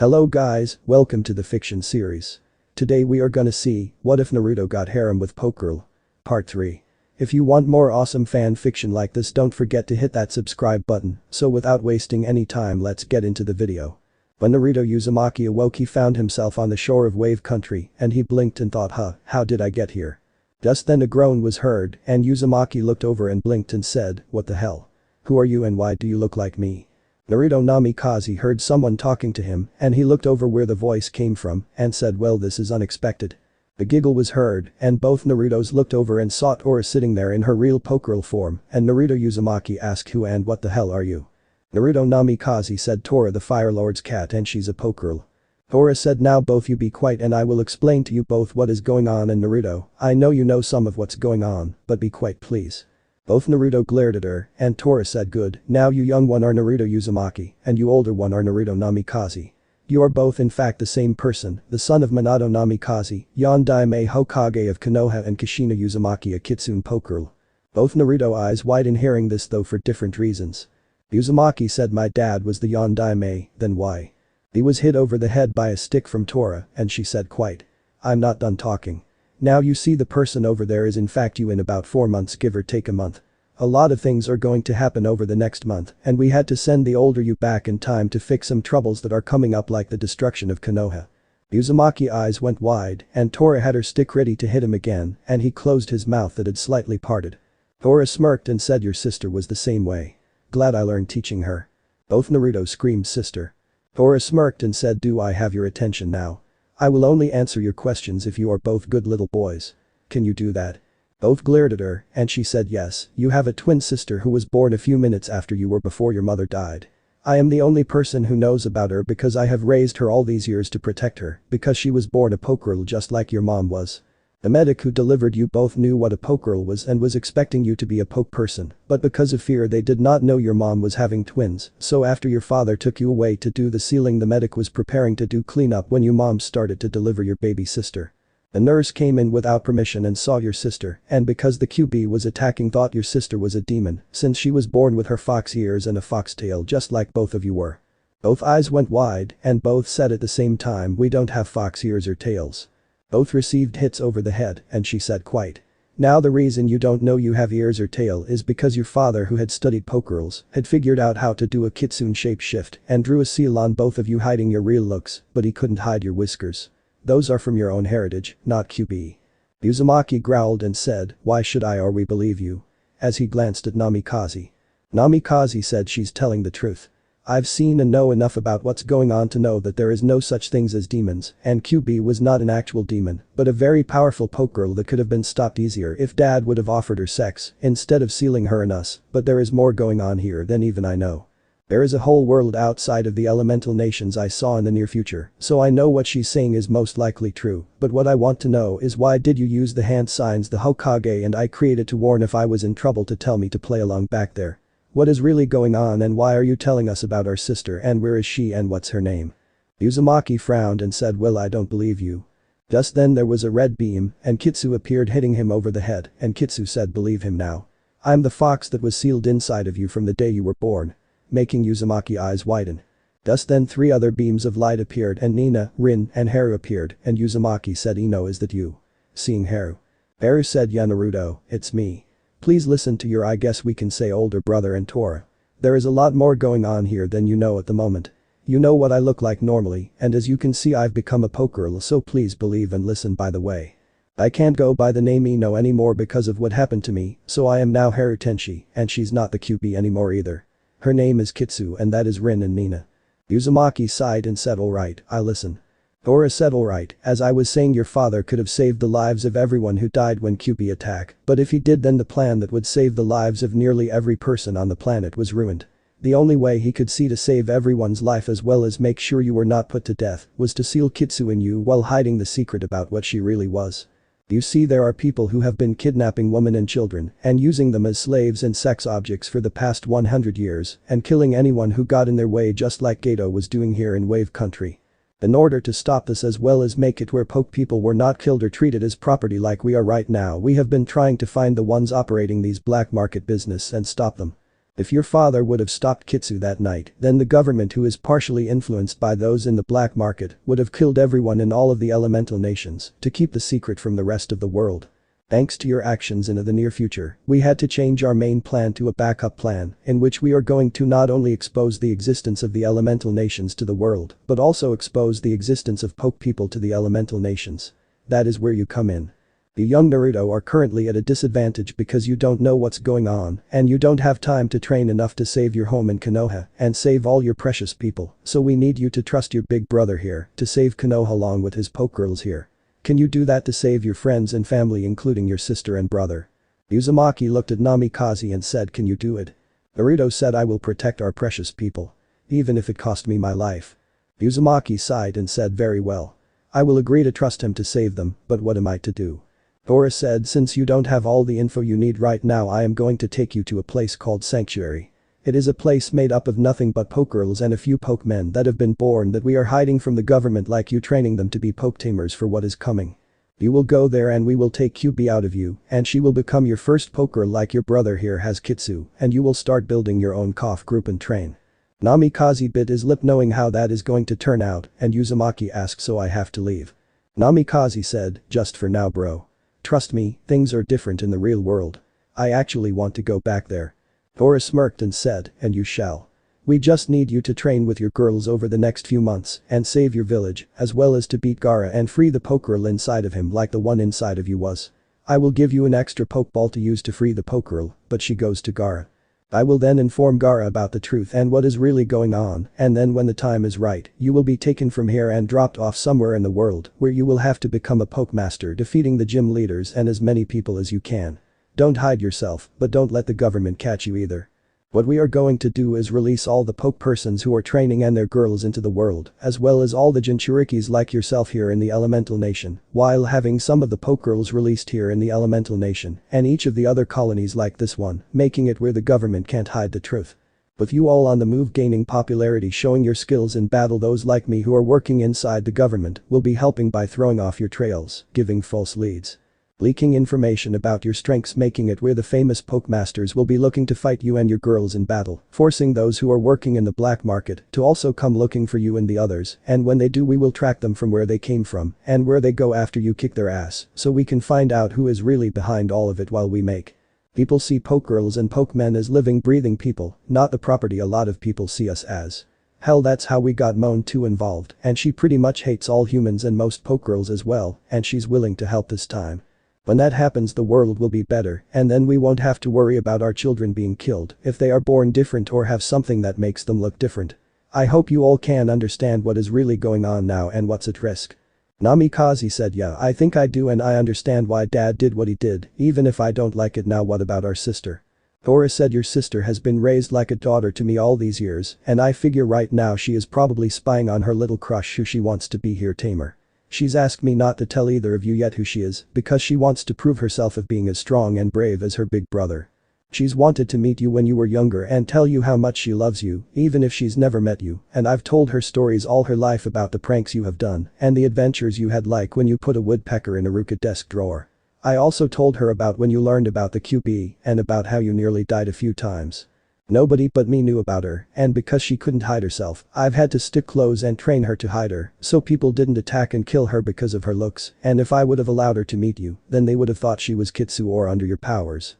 Hello guys, welcome to the fiction series. Today we are gonna see, what if Naruto got harem with Pokegirl? Part 3. If you want more awesome fan fiction like this, don't forget to hit that subscribe button. So without wasting any time, let's get into the video. When Naruto Uzumaki awoke, he found himself on the shore of Wave Country and he blinked and thought, how did I get here? Just then a groan was heard and Uzumaki looked over and blinked and said, what the hell? Who are you and why do you look like me? Naruto Namikaze heard someone talking to him and he looked over where the voice came from and said, well, this is unexpected. A giggle was heard and both Narutos looked over and saw Tora sitting there in her real Pokegirl form and Naruto Uzumaki asked, who and what the hell are you? Naruto Namikaze said, Tora, the Fire Lord's cat, and she's a Pokegirl. Tora said, now both you be quiet and I will explain to you both what is going on. And Naruto, I know you know some of what's going on, but be quiet please. Both Naruto glared at her and Tora said, good, now you young one are Naruto Uzumaki and you older one are Naruto Namikaze. You are both in fact the same person, the son of Minato Namikaze, Yondaime Hokage of Konoha and Kushina Uzumaki, a Kitsune Pokegirl. Both Naruto eyes widened hearing this, though for different reasons. Uzumaki said, my dad was the Yondaime, then why? He was hit over the head by a stick from Tora and she said, quite. I'm not done talking. Now you see the person over there is in fact you in about 4 months, give or take a month. A lot of things are going to happen over the next month and we had to send the older you back in time to fix some troubles that are coming up, like the destruction of Konoha. Uzumaki eyes went wide and Tora had her stick ready to hit him again and he closed his mouth that had slightly parted. Tora smirked and said, your sister was the same way. Glad I learned teaching her. Both Naruto screamed, sister. Tora smirked and said, do I have your attention now? I will only answer your questions if you are both good little boys. Can you do that? Both glared at her and she said, yes, you have a twin sister who was born a few minutes after you were, before your mother died. I am the only person who knows about her because I have raised her all these years to protect her, because she was born a Pokegirl just like your mom was. The medic who delivered you both knew what a Pokegirl was and was expecting you to be a poke person, but because of fear they did not know your mom was having twins, so after your father took you away to do the sealing, the medic was preparing to do cleanup when you mom started to deliver your baby sister. The nurse came in without permission and saw your sister, and because the QB was attacking, thought your sister was a demon since she was born with her fox ears and a fox tail just like both of you were. Both eyes went wide and both said at the same time, we don't have fox ears or tails. Both received hits over the head and she said, quite. Now the reason you don't know you have ears or tail is because your father, who had studied Pokegirls, had figured out how to do a Kitsune shape shift and drew a seal on both of you, hiding your real looks, but he couldn't hide your whiskers. Those are from your own heritage, not QB. Uzumaki growled and said, why should I or we believe you? As he glanced at Namikaze. Namikaze said, she's telling the truth. I've seen and know enough about what's going on to know that there is no such things as demons, and QB was not an actual demon, but a very powerful Pokegirl that could have been stopped easier if dad would have offered her sex instead of sealing her and us, but there is more going on here than even I know. There is a whole world outside of the elemental nations I saw in the near future, so I know what she's saying is most likely true, but what I want to know is, why did you use the hand signs the Hokage and I created to warn if I was in trouble to tell me to play along back there? What is really going on and why are you telling us about our sister, and where is she and what's her name? Uzumaki frowned and said, well, I don't believe you. Just then there was a red beam and Kitsu appeared, hitting him over the head, and Kitsu said, believe him now. I'm the fox that was sealed inside of you from the day you were born. Making Uzumaki eyes widen. Just then 3 other beams of light appeared and Nina, Rin, and Haru appeared and Uzumaki said, Ino, is that you? Seeing Haru. Haru said, yeah Naruto, it's me. Please listen to your, I guess we can say, older brother and Tora. There is a lot more going on here than you know at the moment. You know what I look like normally, and as you can see I've become a Pokegirl, so please believe and listen. By the way, I can't go by the name Ino anymore because of what happened to me, so I am now Haru Tenshi, and she's not the QB anymore either. Her name is Kitsu and that is Rin and Nina. Uzumaki sighed and said, alright, I listen. Tora said, alright, as I was saying, your father could have saved the lives of everyone who died when QB attacked, but if he did, then the plan that would save the lives of nearly every person on the planet was ruined. The only way he could see to save everyone's life as well as make sure you were not put to death was to seal Kitsu in you while hiding the secret about what she really was. You see, there are people who have been kidnapping women and children and using them as slaves and sex objects for the past 100 years and killing anyone who got in their way, just like Gato was doing here in Wave Country. In order to stop this as well as make it where poke people were not killed or treated as property like we are right now, we have been trying to find the ones operating these black market business and stop them. If your father would have stopped Kitsu that night, then the government, who is partially influenced by those in the black market, would have killed everyone in all of the elemental nations to keep the secret from the rest of the world. Thanks to your actions in the near future, we had to change our main plan to a backup plan, in which we are going to not only expose the existence of the elemental nations to the world, but also expose the existence of Poke people to the elemental nations. That is where you come in. The young Naruto are currently at a disadvantage because you don't know what's going on, and you don't have time to train enough to save your home in Konoha and save all your precious people, so we need you to trust your big brother here to save Konoha along with his Poke girls here. Can you do that to save your friends and family, including your sister and brother? Uzumaki looked at Namikaze and said, can you do it? Naruto said, I will protect our precious people. Even if it cost me my life. Uzumaki sighed and said, very well. I will agree to trust him to save them, but what am I to do? Tora said, since you don't have all the info you need right now, I am going to take you to a place called Sanctuary. It is a place made up of nothing but Poke girls and a few Poke men that have been born that we are hiding from the government, like you, training them to be Poke tamers for what is coming. You will go there and we will take QB out of you, and she will become your first Poke girl like your brother here has Kitsu, and you will start building your own KOF group and train. Namikaze bit his lip knowing how that is going to turn out, and Uzumaki asked, so I have to leave? Namikaze said, just for now bro. Trust me, things are different in the real world. I actually want to go back there. Tora smirked and said, and you shall. We just need you to train with your girls over the next few months and save your village, as well as to beat Gaara and free the Poke girl inside of him like the one inside of you was. I will give you an extra Pokeball to use to free the Poke girl, but she goes to Gaara. I will then inform Gaara about the truth and what is really going on, and then when the time is right, you will be taken from here and dropped off somewhere in the world where you will have to become a Poke master, defeating the gym leaders and as many people as you can. Don't hide yourself, but don't let the government catch you either. What we are going to do is release all the Poke persons who are training and their girls into the world, as well as all the Jinchurikis like yourself here in the Elemental Nation, while having some of the Poke girls released here in the Elemental Nation and each of the other colonies like this one, making it where the government can't hide the truth. With you all on the move, gaining popularity, showing your skills in battle, those like me who are working inside the government will be helping by throwing off your trails, giving false leads. Leaking information about your strengths, making it where the famous Poke masters will be looking to fight you and your girls in battle, forcing those who are working in the black market to also come looking for you and the others, and when they do we will track them from where they came from and where they go after you kick their ass, so we can find out who is really behind all of it while we make. People see Poke girls and Poke men as living, breathing people, not the property a lot of people see us as. Hell, that's how we got Moan 2 involved, and she pretty much hates all humans and most Poke girls as well, and she's willing to help this time. When that happens, the world will be better, and then we won't have to worry about our children being killed if they are born different or have something that makes them look different. I hope you all can understand what is really going on now and what's at risk. Namikaze said, yeah, I think I do, and I understand why dad did what he did, even if I don't like it now. What about our sister? Tora said, your sister has been raised like a daughter to me all these years, and I figure right now she is probably spying on her little crush who she wants to be here tamer. She's asked me not to tell either of you yet who she is, because she wants to prove herself of being as strong and brave as her big brother. She's wanted to meet you when you were younger and tell you how much she loves you, even if she's never met you, and I've told her stories all her life about the pranks you have done and the adventures you had, like when you put a woodpecker in a Ruka desk drawer. I also told her about when you learned about the QB and about how you nearly died a few times. Nobody but me knew about her, and because she couldn't hide herself, I've had to stick close and train her to hide her, so people didn't attack and kill her because of her looks, and if I would have allowed her to meet you, then they would have thought she was Kitsu or under your powers.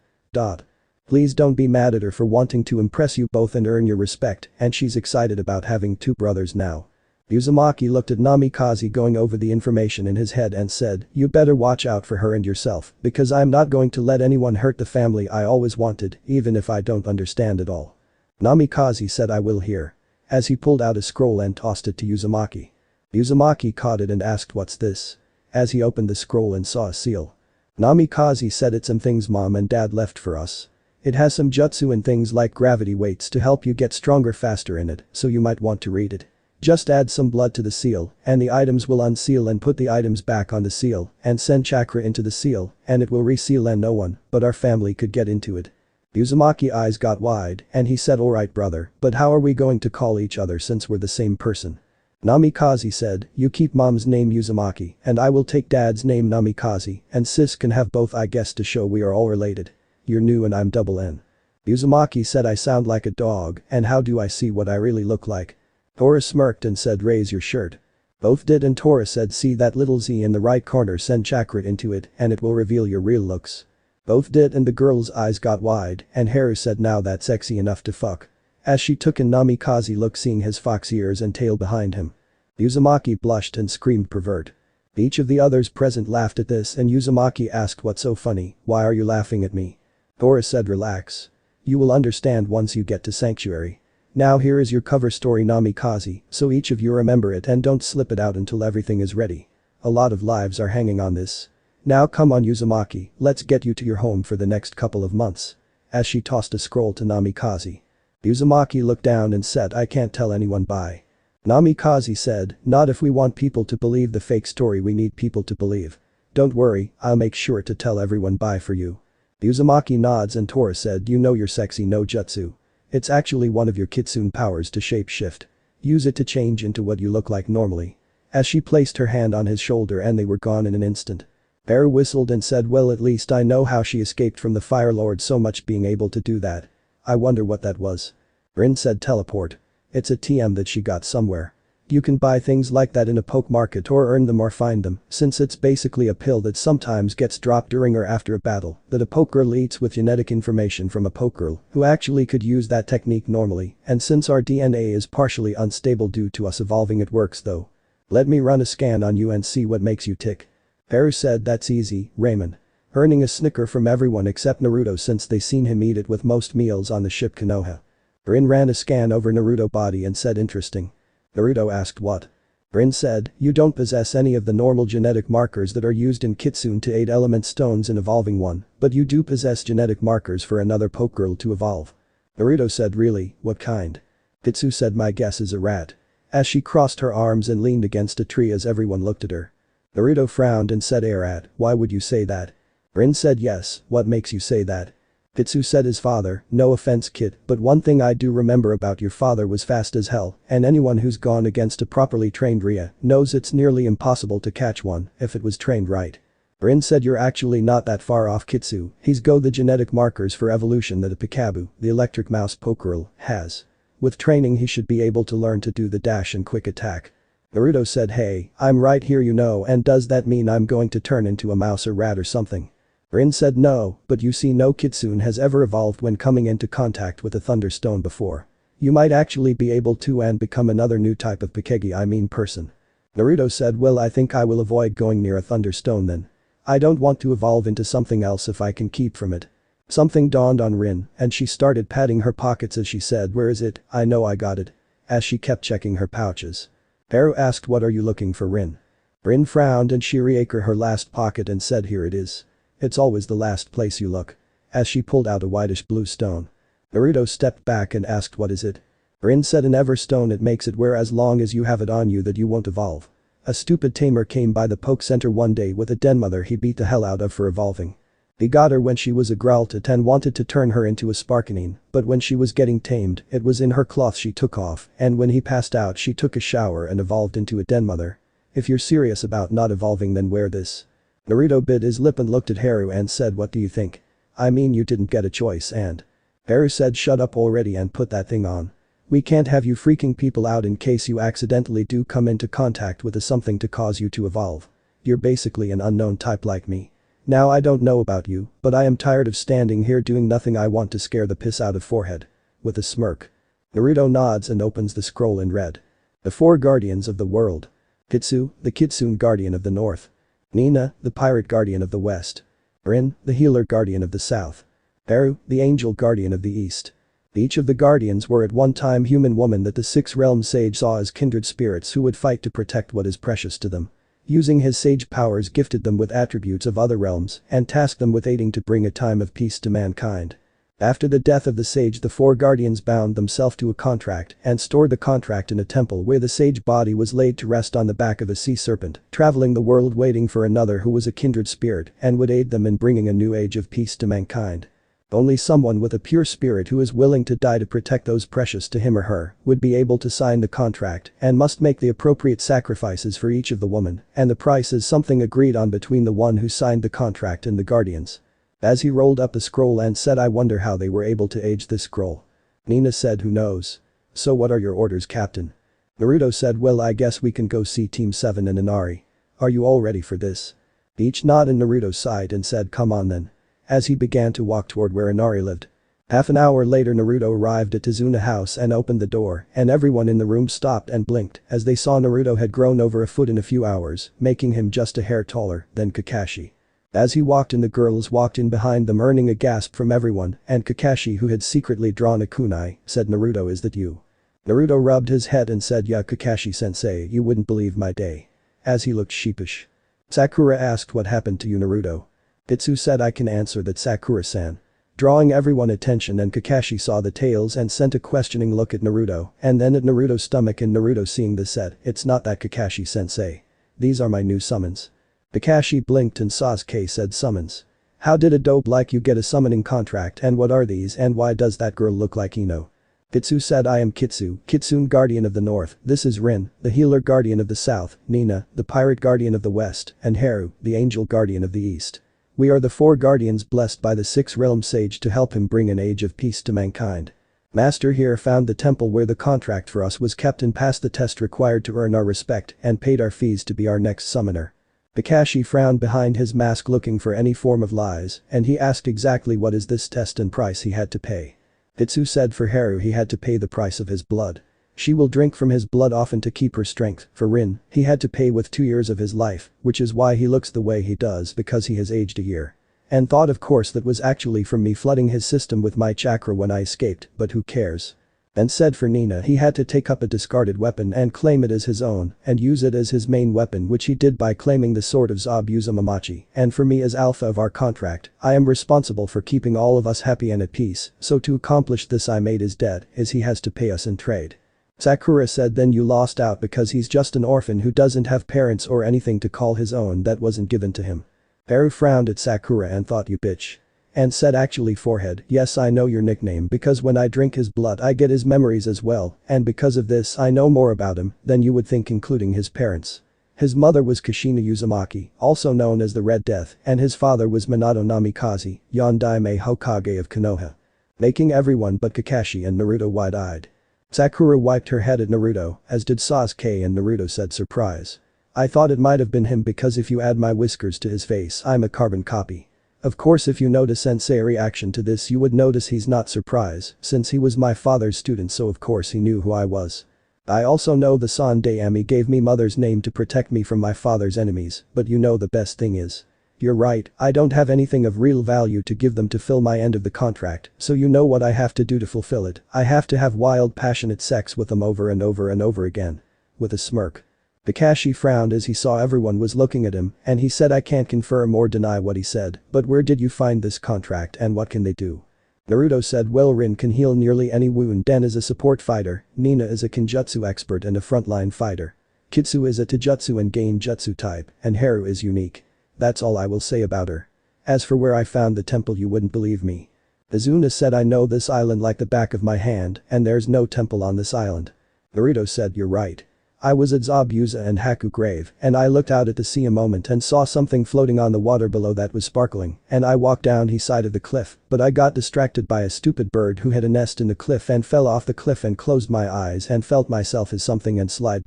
Please don't be mad at her for wanting to impress you both and earn your respect, and she's excited about having two brothers now. Uzumaki looked at Namikaze going over the information in his head and said, you better watch out for her and yourself, because I'm not going to let anyone hurt the family I always wanted, even if I don't understand it all. Namikaze said, I will hear. As he pulled out a scroll and tossed it to Uzumaki. Uzumaki caught it and asked, what's this? As he opened the scroll and saw a seal. Namikaze said, it's some things mom and dad left for us. It has some jutsu and things like gravity weights to help you get stronger faster in it, so you might want to read it. Just add some blood to the seal, and the items will unseal, and put the items back on the seal, and send chakra into the seal, and it will reseal, and no one but our family could get into it. Uzumaki's eyes got wide, and he said, alright brother, but how are we going to call each other since we're the same person? Namikaze said, you keep mom's name Uzumaki, and I will take dad's name Namikaze, and sis can have both, I guess, to show we are all related. You're new and I'm double N. Uzumaki said I sound like a dog, and how do I see what I really look like? Tora smirked and said raise your shirt. Both did and Tora said see that little Z in the right corner, send chakra into it and it will reveal your real looks. Both did and the girl's eyes got wide and Haru said now that's sexy enough to fuck. As she took in Namikaze look seeing his fox ears and tail behind him. Uzumaki blushed and screamed pervert. Each of the others present laughed at this and Uzumaki asked what's so funny, why are you laughing at me? Tora said relax. You will understand once you get to Sanctuary. Now here is your cover story Namikaze, so each of you remember it and don't slip it out until everything is ready. A lot of lives are hanging on this. Now come on Uzumaki, let's get you to your home for the next couple of months. As she tossed a scroll to Namikaze. Uzumaki looked down and said I can't tell anyone bye. Namikaze said, not if we want people to believe the fake story we need people to believe. Don't worry, I'll make sure to tell everyone bye for you. Uzumaki nods and Tora said you know your sexy no jutsu. It's actually one of your kitsune powers to shape-shift. Use it to change into what you look like normally. As she placed her hand on his shoulder and they were gone in an instant. Haru whistled and said well at least I know how she escaped from the Fire Lord so much being able to do that. I wonder what that was. Rin said teleport. It's a TM that she got somewhere. You can buy things like that in a poke market or earn them or find them, since it's basically a pill that sometimes gets dropped during or after a battle that a poke girl eats with genetic information from a poke girl who actually could use that technique normally, and since our DNA is partially unstable due to us evolving it works though. Let me run a scan on you and see what makes you tick. Haru said that's easy, Raymond. Earning a snicker from everyone except Naruto since they seen him eat it with most meals on the ship Konoha. Rin ran a scan over Naruto body and said interesting. Naruto asked what? Rin said, you don't possess any of the normal genetic markers that are used in Kitsune to aid element stones in evolving one, but you do possess genetic markers for another poke girl to evolve. Naruto said really, what kind? Hitsu said my guess is a rat. As she crossed her arms and leaned against a tree as everyone looked at her. Naruto frowned and said a rat, why would you say that? Rin said yes, what makes you say that? Hitsu said his father, no offense kid, but one thing I do remember about your father was fast as hell, and anyone who's gone against a properly trained Ria knows it's nearly impossible to catch one if it was trained right. Rin said you're actually not that far off Kitsu, he's got the genetic markers for evolution that a Pikabu, the electric mouse Pokegirl, has. With training he should be able to learn to do the dash and quick attack. Naruto said hey, I'm right here you know and does that mean I'm going to turn into a mouse or rat or something? Rin said no, but you see no Kitsune has ever evolved when coming into contact with a Thunderstone before. You might actually be able to and become another new type of person. Naruto said well I think I will avoid going near a Thunderstone then. I don't want to evolve into something else if I can keep from it. Something dawned on Rin and she started patting her pockets as she said where is it, I know I got it. As she kept checking her pouches. Haru asked what are you looking for Rin? Rin frowned and she reached her last pocket and said here it is. It's always the last place you look. As she pulled out a whitish blue stone. Naruto stepped back and asked what is it? Rin said an Everstone it makes it where as long as you have it on you that you won't evolve. A stupid tamer came by the poke center one day with a den mother he beat the hell out of for evolving. He got her when she was a Growlithe and wanted to turn her into a Sparkanine, but when she was getting tamed it was in her cloth she took off and when he passed out she took a shower and evolved into a den mother. If you're serious about not evolving then wear this. Naruto bit his lip and looked at Haru and said what do you think? I mean you didn't get a choice and. Haru said shut up already and put that thing on. We can't have you freaking people out in case you accidentally do come into contact with a something to cause you to evolve. You're basically an unknown type like me. Now I don't know about you, but I am tired of standing here doing nothing I want to scare the piss out of forehead. With a smirk. Naruto nods and opens the scroll in red. The four guardians of the world. Hitsu, the Kitsune guardian of the north. Nina, the pirate guardian of the west. Rin, the healer guardian of the south. Haru, the angel guardian of the east. Each of the guardians were at one time human women that the Six Realms sage saw as kindred spirits who would fight to protect what is precious to them. Using his sage powers gifted them with attributes of other realms and tasked them with aiding to bring a time of peace to mankind. After the death of the sage the four guardians bound themselves to a contract and stored the contract in a temple where the sage body was laid to rest on the back of a sea serpent, traveling the world waiting for another who was a kindred spirit and would aid them in bringing a new age of peace to mankind. Only someone with a pure spirit who is willing to die to protect those precious to him or her would be able to sign the contract and must make the appropriate sacrifices for each of the women, and the price is something agreed on between the one who signed the contract and the guardians. As he rolled up the scroll and said I wonder how they were able to age this scroll. Nina said who knows. So what are your orders, Captain? Naruto said well I guess we can go see Team 7 and Inari. Are you all ready for this? Each nodded Naruto's side and said come on then. As he began to walk toward where Inari lived. Half an hour later Naruto arrived at Tazuna house and opened the door and everyone in the room stopped and blinked as they saw Naruto had grown over a foot in a few hours, making him just a hair taller than Kakashi. As he walked in the girls walked in behind them earning a gasp from everyone and Kakashi who had secretly drawn a kunai, said Naruto is that you? Naruto rubbed his head and said yeah Kakashi-sensei you wouldn't believe my day. As he looked sheepish. Sakura asked what happened to you Naruto. Itsu said I can answer that Sakura-san. Drawing everyone attention and Kakashi saw the tails and sent a questioning look at Naruto and then at Naruto's stomach and Naruto seeing this said it's not that Kakashi-sensei. These are my new summons. Kakashi blinked and Sasuke said summons. How did a dope like you get a summoning contract and what are these and why does that girl look like Ino? Itsu said I am Kitsu, Kitsune guardian of the north, this is Rin, the healer guardian of the south, Nina, the pirate guardian of the west, and Haru, the angel guardian of the east. We are the 4 guardians blessed by the 6 realm sage to help him bring an age of peace to mankind. Master here found the temple where the contract for us was kept and passed the test required to earn our respect and paid our fees to be our next summoner. Kakashi frowned behind his mask looking for any form of lies and he asked exactly what is this test and price he had to pay. Itsu said for Haru he had to pay the price of his blood. She will drink from his blood often to keep her strength. For Rin, he had to pay with 2 years of his life, which is why he looks the way he does because he has aged a year. And thought of course that was actually from me flooding his system with my chakra when I escaped, but who cares? And said for Nina he had to take up a discarded weapon and claim it as his own and use it as his main weapon which he did by claiming the sword of Zabuza Mamachi and for me as alpha of our contract, I am responsible for keeping all of us happy and at peace, so to accomplish this I made his debt as he has to pay us in trade. Sakura said then you lost out because he's just an orphan who doesn't have parents or anything to call his own that wasn't given to him. Haru frowned at Sakura and thought you bitch. And said actually forehead yes I know your nickname because when I drink his blood I get his memories as well and because of this I know more about him than you would think including his parents. His mother was Kushina Uzumaki, also known as the Red Death and his father was Minato Namikaze, Yondaime Hokage of Konoha. Making everyone but Kakashi and Naruto wide-eyed. Sakura wiped her head at Naruto as did Sasuke and Naruto said surprise. I thought it might have been him because if you add my whiskers to his face I'm a carbon copy. Of course if you notice sensei reaction to this you would notice he's not surprised since he was my father's student so of course he knew who I was. I also know the Sandaime gave me mother's name to protect me from my father's enemies, but you know the best thing is. You're right, I don't have anything of real value to give them to fill my end of the contract, so you know what I have to do to fulfill it, I have to have wild passionate sex with them over and over and over again. With a smirk. Kakashi frowned as he saw everyone was looking at him and he said I can't confirm or deny what he said, but where did you find this contract and what can they do? Naruto said well Rin can heal nearly any wound and is a support fighter, Nina is a Kenjutsu expert and a frontline fighter. Kitsu is a Taijutsu and Genjutsu type and Haru is unique. That's all I will say about her. As for where I found the temple you wouldn't believe me. Izuna said I know this island like the back of my hand and there's no temple on this island. Naruto said you're right. I was at Zabuza and Haku Grave and I looked out at the sea a moment and saw something floating on the water below that was sparkling and I walked down the side of the cliff but I got distracted by a stupid bird who had a nest in the cliff and fell off the cliff and closed my eyes and felt myself as something and slide.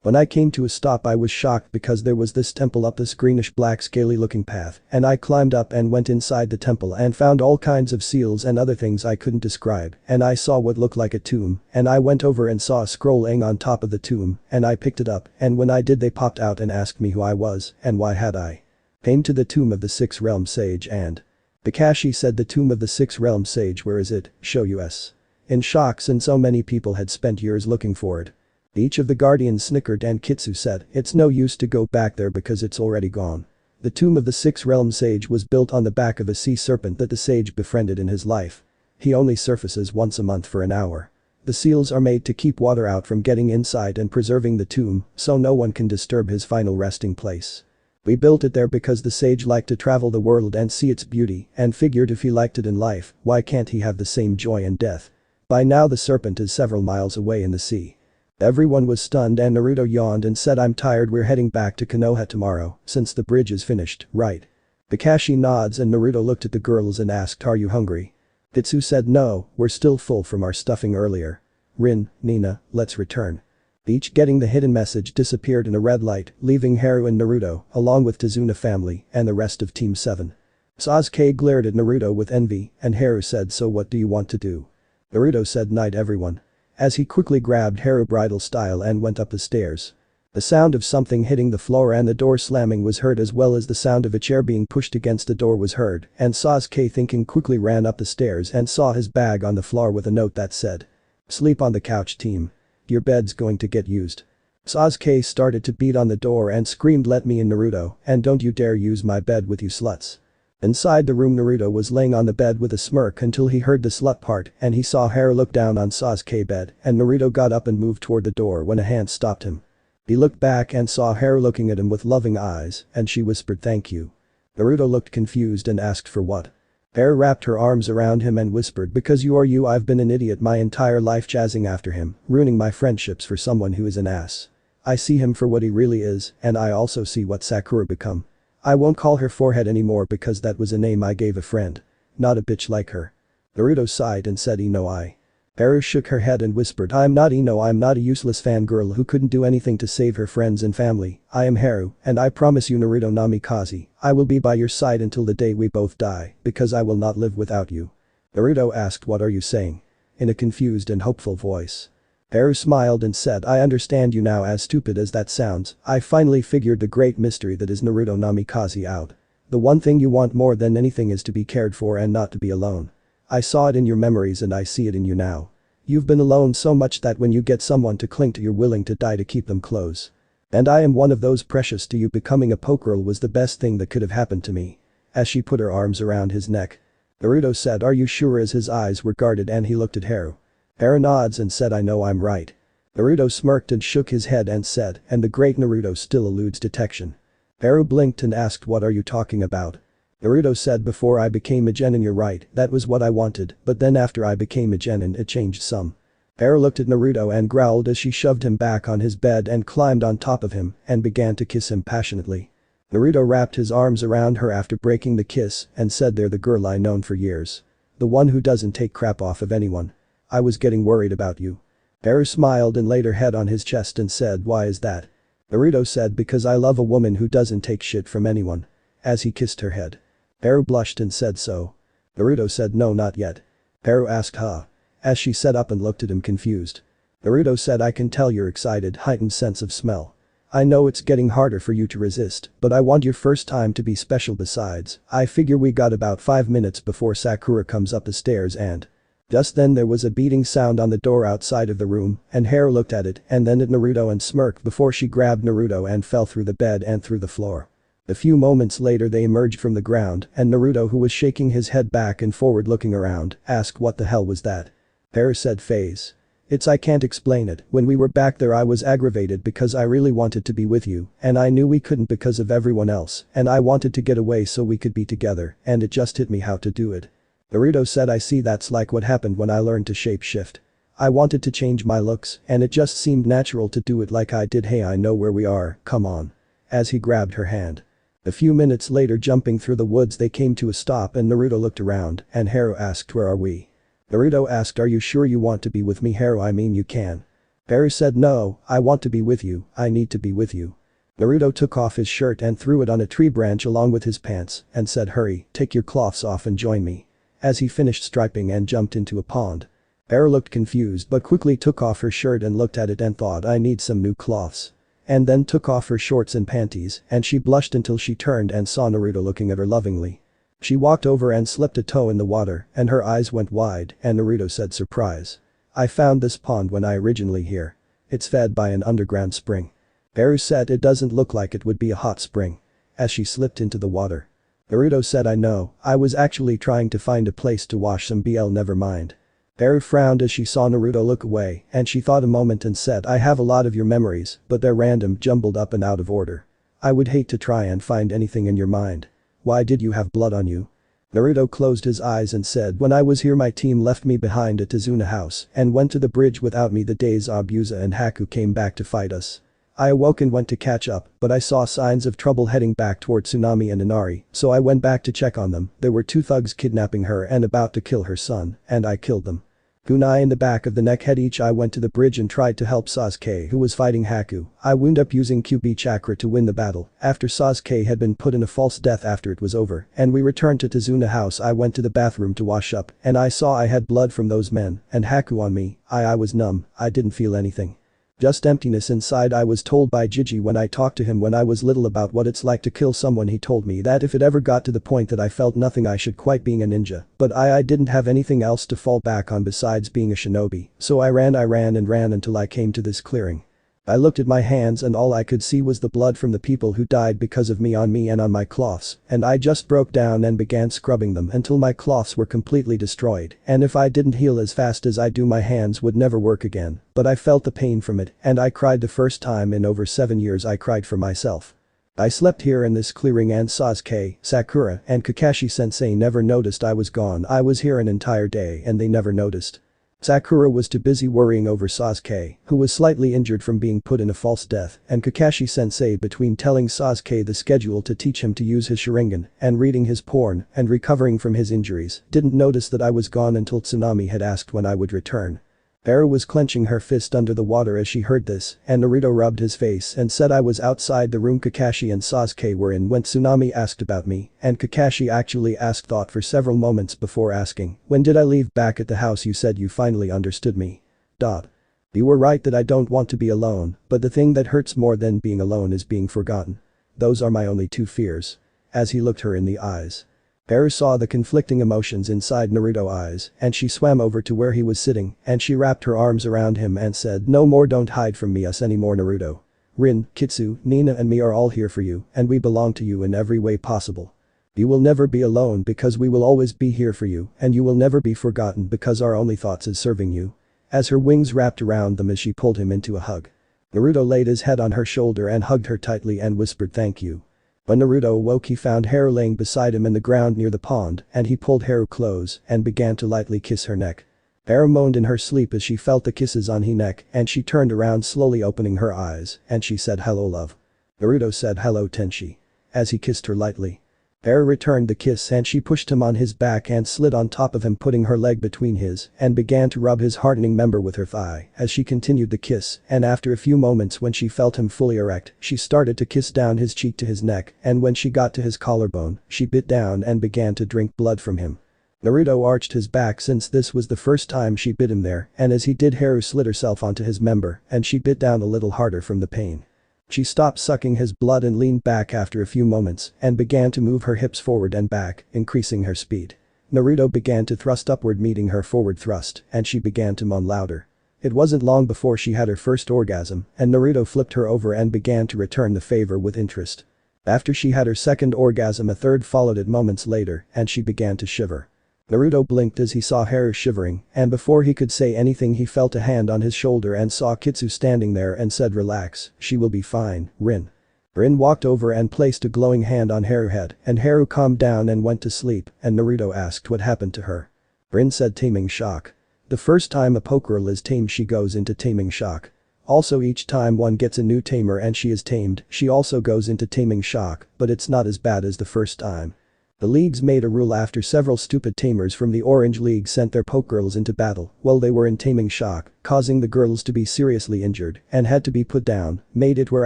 When I came to a stop I was shocked because there was this temple up this greenish black scaly looking path and I climbed up and went inside the temple and found all kinds of seals and other things I couldn't describe and I saw what looked like a tomb and I went over and saw a scroll laying on top of the tomb and I picked it up and when I did they popped out and asked me who I was and why had I came to the tomb of the 6th realm sage and Kakashi said the tomb of the 6th realm sage where is it, show us. In shock since so many people had spent years looking for it. Each of the guardians snickered and Kitsu said it's no use to go back there because it's already gone. The tomb of the 6th realm sage was built on the back of a sea serpent that the sage befriended in his life. He only surfaces once a month for an hour. The seals are made to keep water out from getting inside and preserving the tomb so no one can disturb his final resting place. We built it there because the sage liked to travel the world and see its beauty and figured if he liked it in life, why can't he have the same joy in death? By now the serpent is several miles away in the sea. Everyone was stunned and Naruto yawned and said I'm tired we're heading back to Konoha tomorrow since the bridge is finished, right? Kakashi nods and Naruto looked at the girls and asked, are you hungry? Ditsu said no, we're still full from our stuffing earlier. Rin, Nina, let's return. Each getting the hidden message disappeared in a red light, leaving Haru and Naruto, along with Tazuna family, and the rest of Team 7. Sasuke glared at Naruto with envy, and Haru said, so what do you want to do? Naruto said, night everyone. As he quickly grabbed Haru bridal style and went up the stairs. The sound of something hitting the floor and the door slamming was heard, as well as the sound of a chair being pushed against the door was heard, and Sasuke, thinking, quickly ran up the stairs and saw his bag on the floor with a note that said, sleep on the couch team. Your bed's going to get used. Sasuke started to beat on the door and screamed, let me in Naruto, and don't you dare use my bed with you sluts. Inside the room, Naruto was laying on the bed with a smirk until he heard the slut part and he saw Haru look down on Sasuke bed, and Naruto got up and moved toward the door when a hand stopped him. He looked back and saw Haru looking at him with loving eyes, and she whispered, thank you. Naruto looked confused and asked, for what? Haru wrapped her arms around him and whispered, because you are you. I've been an idiot my entire life, chasing after him, ruining my friendships for someone who is an ass. I see him for what he really is, and I also see what Sakura become. I won't call her forehead anymore because that was a name I gave a friend. Not a bitch like her. Naruto sighed and said, I. Haru shook her head and whispered, I'm not Ino, I'm not a useless fangirl who couldn't do anything to save her friends and family. I am Haru, and I promise you, Naruto Namikaze, I will be by your side until the day we both die, because I will not live without you. Naruto asked, what are you saying? In a confused and hopeful voice. Haru smiled and said, I understand you now. As stupid as that sounds, I finally figured the great mystery that is Naruto Namikaze out. The one thing you want more than anything is to be cared for and not to be alone. I saw it in your memories and I see it in you now. You've been alone so much that when you get someone to cling to, you're willing to die to keep them close. And I am one of those. Precious to you. Becoming a Pokegirl was the best thing that could have happened to me. As she put her arms around his neck. Naruto said, are you sure? As his eyes were guarded and he looked at Haru. Haru nods and said, I know I'm right. Naruto smirked and shook his head and said, and the great Naruto still eludes detection. Haru blinked and asked, what are you talking about? Naruto said, before I became a genin, you're right, that was what I wanted, but then after I became a genin it changed some. Haru looked at Naruto and growled as she shoved him back on his bed and climbed on top of him and began to kiss him passionately. Naruto wrapped his arms around her after breaking the kiss and said, they're the girl I known for years. The one who doesn't take crap off of anyone. I was getting worried about you. Haru smiled and laid her head on his chest and said, why is that? Naruto said, because I love a woman who doesn't take shit from anyone. As he kissed her head. Haru blushed and said, so? Naruto said, no, not yet. Haru asked, huh? As she sat up and looked at him confused. Naruto said, I can tell you're excited. Heightened sense of smell. I know it's getting harder for you to resist, but I want your first time to be special. Besides, I figure we got about 5 minutes before Sakura comes up the stairs and… Just then there was a beating sound on the door outside of the room, and Haru looked at it and then at Naruto and smirked before she grabbed Naruto and fell through the bed and through the floor. A few moments later they emerged from the ground and Naruto, who was shaking his head back and forward looking around, asked, what the hell was that? Haru said, phase. It's I can't explain it. When we were back there I was aggravated because I really wanted to be with you, and I knew we couldn't because of everyone else, and I wanted to get away so we could be together, and it just hit me how to do it. Naruto said, I see, that's like what happened when I learned to shapeshift. I wanted to change my looks and it just seemed natural to do it like I did. Hey, I know where we are, come on. As he grabbed her hand. A few minutes later, jumping through the woods, they came to a stop and Naruto looked around and Haru asked, where are we? Naruto asked, are you sure you want to be with me? Haru, I mean you can. Haru said, no, I want to be with you, I need to be with you. Naruto took off his shirt and threw it on a tree branch along with his pants and said, hurry, take your cloths off and join me. As he finished striping and jumped into a pond. Haru looked confused but quickly took off her shirt and looked at it and thought, I need some new cloths. And then took off her shorts and panties and she blushed until she turned and saw Naruto looking at her lovingly. She walked over and slipped a toe in the water and her eyes went wide and Naruto said, surprise. I found this pond when I originally here. It's fed by an underground spring. Haru said, it doesn't look like it would be a hot spring. As she slipped into the water. Naruto said, I know, I was actually trying to find a place to wash some BL, never mind. Haru frowned as she saw Naruto look away and she thought a moment and said, I have a lot of your memories, but they're random, jumbled up and out of order. I would hate to try and find anything in your mind. Why did you have blood on you? Naruto closed his eyes and said, when I was here my team left me behind at Tazuna house and went to the bridge without me. The days Abusa and Haku came back to fight us. I awoke and went to catch up, but I saw signs of trouble heading back toward Tsunami and Inari, so I went back to check on them. There were two thugs kidnapping her and about to kill her son, and I killed them. Kunai in the back of the neck head. Each I went to the bridge and tried to help Sasuke, who was fighting Haku. I wound up using QB chakra to win the battle after Sasuke had been put in a false death after it was over, and we returned to Tazuna house. I went to the bathroom to wash up, and I saw I had blood from those men and Haku on me. I was numb, I didn't feel anything. Just emptiness inside. I was told by Jiji when I talked to him when I was little about what it's like to kill someone. He told me that if it ever got to the point that I felt nothing I should quit being a ninja, but I didn't have anything else to fall back on besides being a shinobi, so I ran and ran until I came to this clearing. I looked at my hands and all I could see was the blood from the people who died because of me on me and on my cloths, and I just broke down and began scrubbing them until my cloths were completely destroyed, and if I didn't heal as fast as I do my hands would never work again, but I felt the pain from it, and I cried the first time in over 7 years. I cried for myself. I slept here in this clearing and Sasuke, Sakura, and Kakashi-sensei never noticed I was gone. I was here an entire day and they never noticed. Sakura was too busy worrying over Sasuke, who was slightly injured from being put in a false death, and Kakashi-sensei between telling Sasuke the schedule to teach him to use his Sharingan, and reading his porn, and recovering from his injuries, didn't notice that I was gone until Tsunami had asked when I would return. Haru was clenching her fist under the water as she heard this, and Naruto rubbed his face and said I was outside the room Kakashi and Sasuke were in when Tsunami asked about me, and Kakashi actually thought for several moments before asking, "When did I leave back at the house you said you finally understood me." You were right that I don't want to be alone, but the thing that hurts more than being alone is being forgotten. Those are my only two fears. As he looked her in the eyes. Haru saw the conflicting emotions inside Naruto's eyes, and she swam over to where he was sitting, and she wrapped her arms around him and said, "No more, don't hide from me us anymore, Naruto. Rin, Kitsu, Nina and me are all here for you, and we belong to you in every way possible. You will never be alone because we will always be here for you, and you will never be forgotten because our only thoughts is serving you." As her wings wrapped around them as she pulled him into a hug. Naruto laid his head on her shoulder and hugged her tightly and whispered thank you. When Naruto awoke he found Haru laying beside him in the ground near the pond, and he pulled Haru close and began to lightly kiss her neck. Haru moaned in her sleep as she felt the kisses on his neck, and she turned around slowly opening her eyes, and she said hello love. Naruto said hello Tenshi. As he kissed her lightly. Haru returned the kiss and she pushed him on his back and slid on top of him putting her leg between his and began to rub his hardening member with her thigh as she continued the kiss, and after a few moments when she felt him fully erect, she started to kiss down his cheek to his neck, and when she got to his collarbone, she bit down and began to drink blood from him. Naruto arched his back since this was the first time she bit him there, and as he did Haru slid herself onto his member and she bit down a little harder from the pain. She stopped sucking his blood and leaned back after a few moments and began to move her hips forward and back, increasing her speed. Naruto began to thrust upward meeting her forward thrust, and she began to moan louder. It wasn't long before she had her first orgasm, and Naruto flipped her over and began to return the favor with interest. After she had her second orgasm a third followed it moments later, and she began to shiver. Naruto blinked as he saw Haru shivering, and before he could say anything he felt a hand on his shoulder and saw Kitsu standing there and said relax, she will be fine, Rin. Rin walked over and placed a glowing hand on Haru's head, and Haru calmed down and went to sleep, and Naruto asked what happened to her. Rin said taming shock. The first time a Pokegirl is tamed she goes into taming shock. Also each time one gets a new tamer and she is tamed, she also goes into taming shock, but it's not as bad as the first time. The leagues made a rule after several stupid tamers from the Orange League sent their Pokegirls into battle while they were in taming shock, causing the girls to be seriously injured and had to be put down, made it where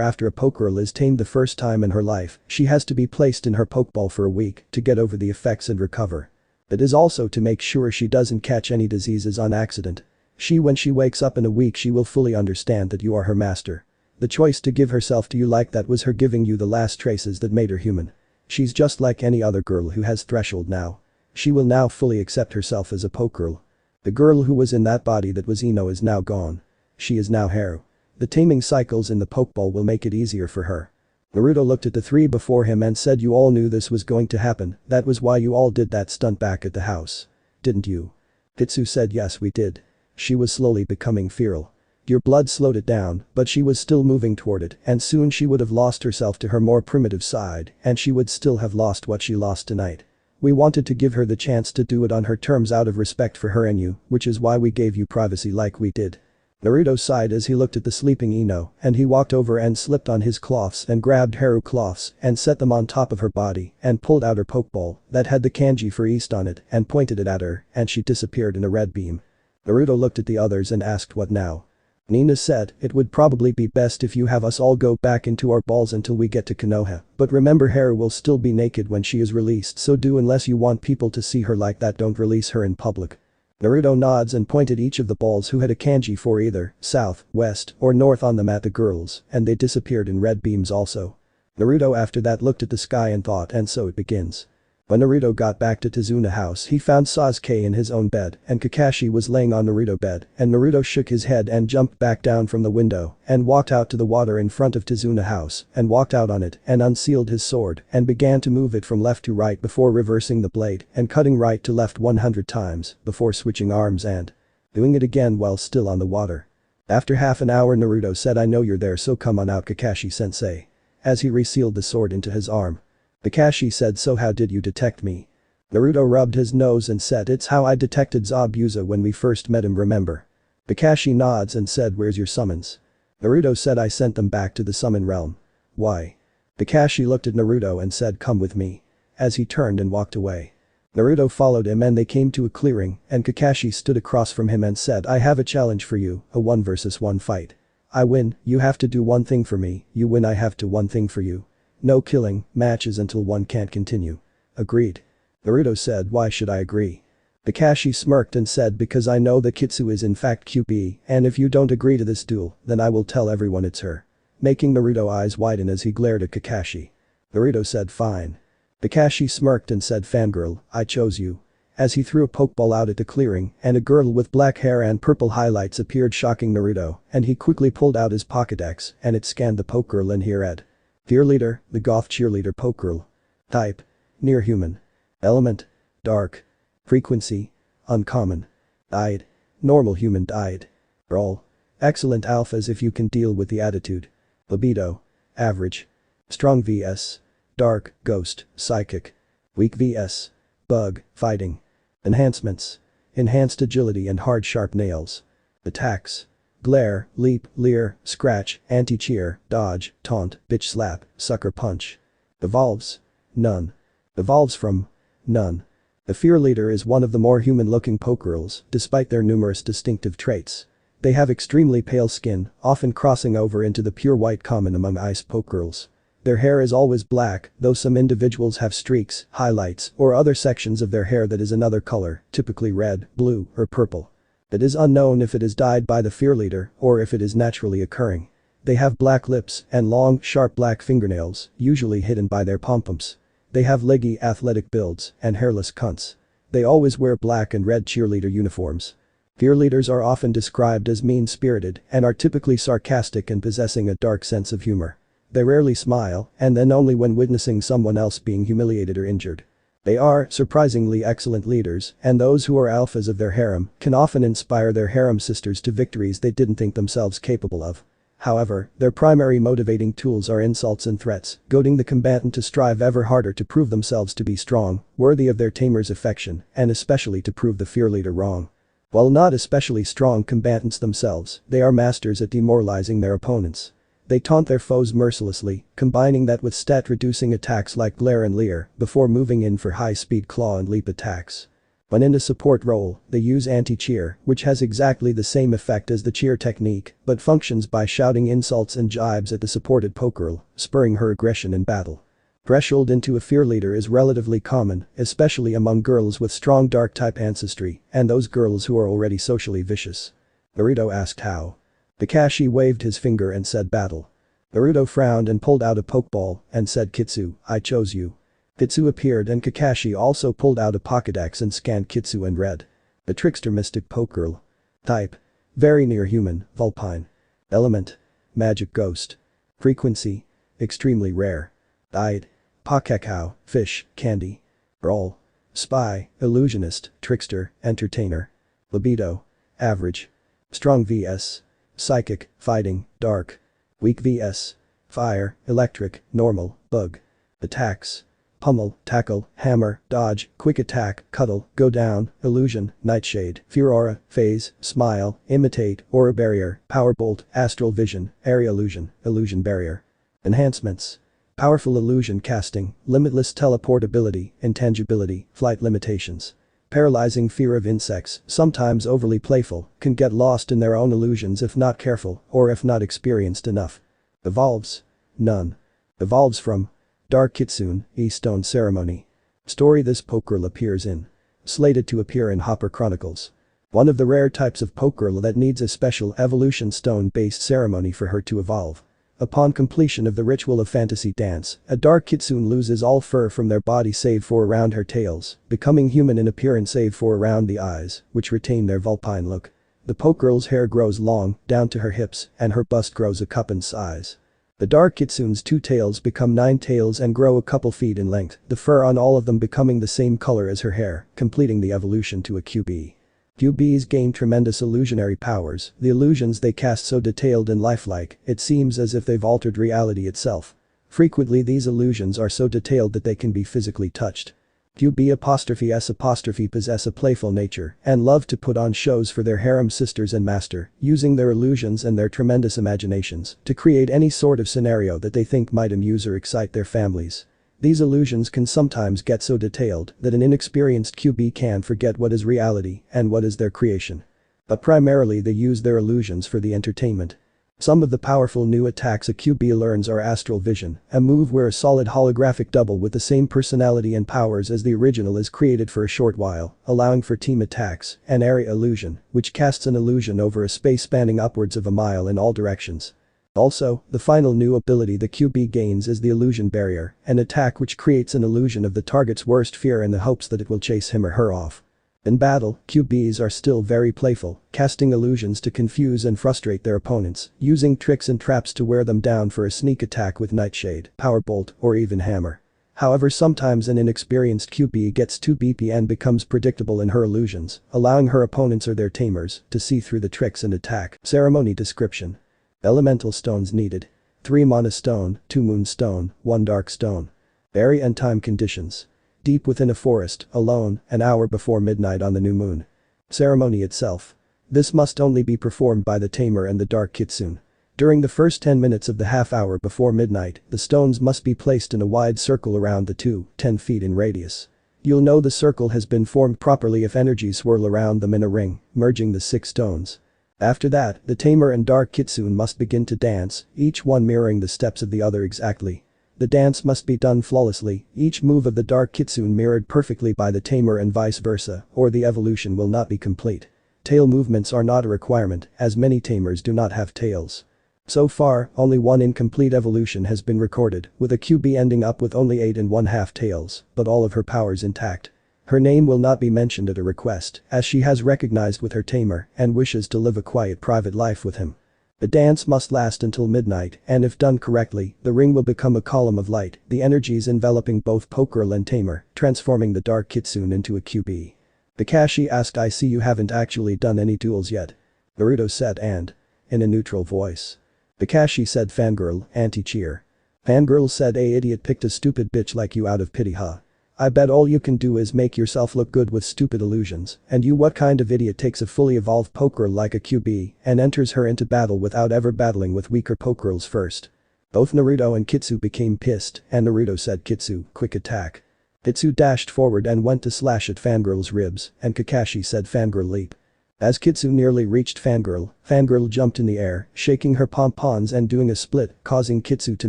after a Pokegirl is tamed the first time in her life, she has to be placed in her Pokeball for a week to get over the effects and recover. It is also to make sure she doesn't catch any diseases on accident. When she wakes up in a week she will fully understand that you are her master. The choice to give herself to you like that was her giving you the last traces that made her human. She's just like any other girl who has threshold now. She will now fully accept herself as a Pokegirl. The girl who was in that body that was Ino is now gone. She is now Haru. The taming cycles in the Pokeball will make it easier for her. Naruto looked at the three before him and said you all knew this was going to happen, that was why you all did that stunt back at the house. Didn't you? Kitsu said yes we did. She was slowly becoming feral. Your blood slowed it down, but she was still moving toward it, and soon she would have lost herself to her more primitive side, and she would still have lost what she lost tonight. We wanted to give her the chance to do it on her terms out of respect for her and you, which is why we gave you privacy like we did. Naruto sighed as he looked at the sleeping Ino, and he walked over and slipped on his cloths and grabbed Haru cloths and set them on top of her body and pulled out her pokeball that had the kanji for east on it and pointed it at her and she disappeared in a red beam. Naruto looked at the others and asked what now. Nina said, it would probably be best if you have us all go back into our balls until we get to Konoha, but remember Haru will still be naked when she is released so do unless you want people to see her like that don't release her in public. Naruto nods and pointed each of the balls who had a kanji for either south, west, or north on them at the girls and they disappeared in red beams also. Naruto after that looked at the sky and thought and so it begins. When Naruto got back to Tazuna house he found Sasuke in his own bed and Kakashi was laying on Naruto bed and Naruto shook his head and jumped back down from the window and walked out to the water in front of Tazuna house and walked out on it and unsealed his sword and began to move it from left to right before reversing the blade and cutting right to left 100 times before switching arms and doing it again while still on the water. After half an hour Naruto said I know you're there so come on out Kakashi-sensei. As he resealed the sword into his arm. Kakashi said so how did you detect me? Naruto rubbed his nose and said it's how I detected Zabuza when we first met him remember. Kakashi nods and said where's your summons? Naruto said I sent them back to the summon realm. Why? Kakashi looked at Naruto and said come with me. As he turned and walked away. Naruto followed him and they came to a clearing and Kakashi stood across from him and said I have a challenge for you, a 1 versus 1 fight. I win, you have to do one thing for me, you win I have to one thing for you. No killing, matches until one can't continue. Agreed. Naruto said why should I agree? Kakashi smirked and said because I know that Kitsu is in fact QB and if you don't agree to this duel then I will tell everyone it's her. Making Naruto eyes widen as he glared at Kakashi. Naruto said fine. Kakashi smirked and said fangirl, I chose you. As he threw a pokeball out at the clearing and a girl with black hair and purple highlights appeared shocking Naruto and he quickly pulled out his Pokédex and it scanned the Pokegirl and he read. Fear leader, the goth cheerleader Pokegirl. Type. Near human. Element. Dark. Frequency. Uncommon. Died. Normal human died. Brawl. Excellent alphas if you can deal with the attitude. Libido. Average. Strong vs. Dark, ghost, psychic. Weak vs. Bug, fighting. Enhancements. Enhanced agility and hard sharp nails. Attacks. Glare, leap, leer, scratch, anti-cheer, dodge, taunt, bitch slap, sucker punch. Evolves. None. Evolves from. None. The Fear Leader is one of the more human-looking Pokegirls, despite their numerous distinctive traits. They have extremely pale skin, often crossing over into the pure white common among ice Pokegirls. Their hair is always black, though some individuals have streaks, highlights, or other sections of their hair that is another color, typically red, blue, or purple. It is unknown if it is dyed by the Fear Leader or if it is naturally occurring. They have black lips and long, sharp black fingernails, usually hidden by their pompons. They have leggy athletic builds and hairless cunts. They always wear black and red cheerleader uniforms. Fear leaders are often described as mean-spirited and are typically sarcastic and possessing a dark sense of humor. They rarely smile and then only when witnessing someone else being humiliated or injured. They are, surprisingly excellent leaders and those who are alphas of their harem can often inspire their harem sisters to victories they didn't think themselves capable of. However, their primary motivating tools are insults and threats, goading the combatant to strive ever harder to prove themselves to be strong, worthy of their tamer's affection, and especially to prove the fear leader wrong. While not especially strong combatants themselves, they are masters at demoralizing their opponents. They taunt their foes mercilessly, combining that with stat-reducing attacks like Glare and Leer before moving in for high-speed claw and leap attacks. When in a support role, they use anti-cheer, which has exactly the same effect as the cheer technique, but functions by shouting insults and jibes at the supported Pokegirl, spurring her aggression in battle. Threshold into a fear leader is relatively common, especially among girls with strong dark-type ancestry and those girls who are already socially vicious. Naruto asked how. Kakashi waved his finger and said battle. Naruto frowned and pulled out a Pokeball and said Kitsu, I chose you. Kitsu appeared and Kakashi also pulled out a Pokédex and scanned Kitsu and read. The trickster mystic Pokegirl. Type. Very near human, Vulpine. Element. Magic ghost. Frequency. Extremely rare. Died. Pakekao, fish, candy. Brawl. Spy, illusionist, trickster, entertainer. Libido. Average. Strong vs. Psychic, fighting, dark. Weak vs. Fire, electric, normal, bug. Attacks. pummel, tackle, hammer, dodge, quick attack, cuddle, go down, illusion, nightshade, fear aura, phase, smile, imitate, aura barrier, power bolt, astral vision, area illusion, illusion barrier. Enhancements. Powerful illusion casting, limitless teleportability, intangibility, flight limitations. Paralyzing fear of insects, sometimes overly playful, can get lost in their own illusions if not careful or if not experienced enough. Evolves. None. Evolves from Dark Kitsune, E-Stone Ceremony. Story this Pokegirl appears in. Slated to appear in Hopper Chronicles. One of the rare types of Pokegirl that needs a special evolution stone-based ceremony for her to evolve. Upon completion of the ritual of fantasy dance, a Dark Kitsune loses all fur from their body save for around her tails, becoming human in appearance save for around the eyes, which retain their vulpine look. The Pokegirl's hair grows long, down to her hips, and her bust grows a cup in size. The Dark Kitsune's 2 tails become 9 tails and grow a couple feet in length, the fur on all of them becoming the same color as her hair, completing the evolution to a QB. QBs gain tremendous illusionary powers, the illusions they cast so detailed and lifelike, it seems as if they've altered reality itself. Frequently these illusions are so detailed that they can be physically touched. QB'(S) possess a playful nature and love to put on shows for their harem sisters and master, using their illusions and their tremendous imaginations to create any sort of scenario that they think might amuse or excite their families. These illusions can sometimes get so detailed that an inexperienced QB can forget what is reality and what is their creation. But primarily they use their illusions for the entertainment. Some of the powerful new attacks a QB learns are Astral Vision, a move where a solid holographic double with the same personality and powers as the original is created for a short while, allowing for team attacks, and Area Illusion, which casts an illusion over a space spanning upwards of a mile in all directions. Also, the final new ability the QB gains is the Illusion Barrier, an attack which creates an illusion of the target's worst fear in the hopes that it will chase him or her off. In battle, QBs are still very playful, casting illusions to confuse and frustrate their opponents, using tricks and traps to wear them down for a sneak attack with Nightshade, Power Bolt, or even Hammer. However, sometimes an inexperienced QB gets too beepy and becomes predictable in her illusions, allowing her opponents or their tamers to see through the tricks and attack. Ceremony description. Elemental stones needed. 3 Mana Stone, 2 Moon Stone, 1 Dark Stone. Area and time conditions. Deep within a forest, alone, an hour before midnight on the new moon. Ceremony itself. This must only be performed by the tamer and the Dark Kitsune. During the first 10 minutes of the half hour before midnight, the stones must be placed in a wide circle around the 2, 10 feet in radius. You'll know the circle has been formed properly if energies swirl around them in a ring, merging the 6 stones. After that, the tamer and Dark Kitsune must begin to dance, each one mirroring the steps of the other exactly. The dance must be done flawlessly, each move of the Dark Kitsune mirrored perfectly by the tamer and vice versa, or the evolution will not be complete. Tail movements are not a requirement, as many tamers do not have tails. So far, only one incomplete evolution has been recorded, with a QB ending up with only 8 1/2 tails, but all of her powers intact. Her name will not be mentioned at a request, as she has recognized with her tamer and wishes to live a quiet private life with him. The dance must last until midnight, and if done correctly, the ring will become a column of light, the energies enveloping both Pokegirl and tamer, transforming the Dark Kitsune into a QB. Kakashi asked, I see you haven't actually done any duels yet. Naruto said and. In a neutral voice. Kakashi said fangirl, anti-cheer. Fangirl said a idiot picked a stupid bitch like you out of pity huh. I bet all you can do is make yourself look good with stupid illusions, and you what kind of idiot takes a fully evolved Pokegirl like a QB and enters her into battle without ever battling with weaker Pokegirls first. Both Naruto and Kitsu became pissed and Naruto said Kitsu, quick attack. Kitsu dashed forward and went to slash at Fangirl's ribs and Kakashi said fangirl leap. As Kitsu nearly reached Fangirl jumped in the air, shaking her pompons and doing a split, causing Kitsu to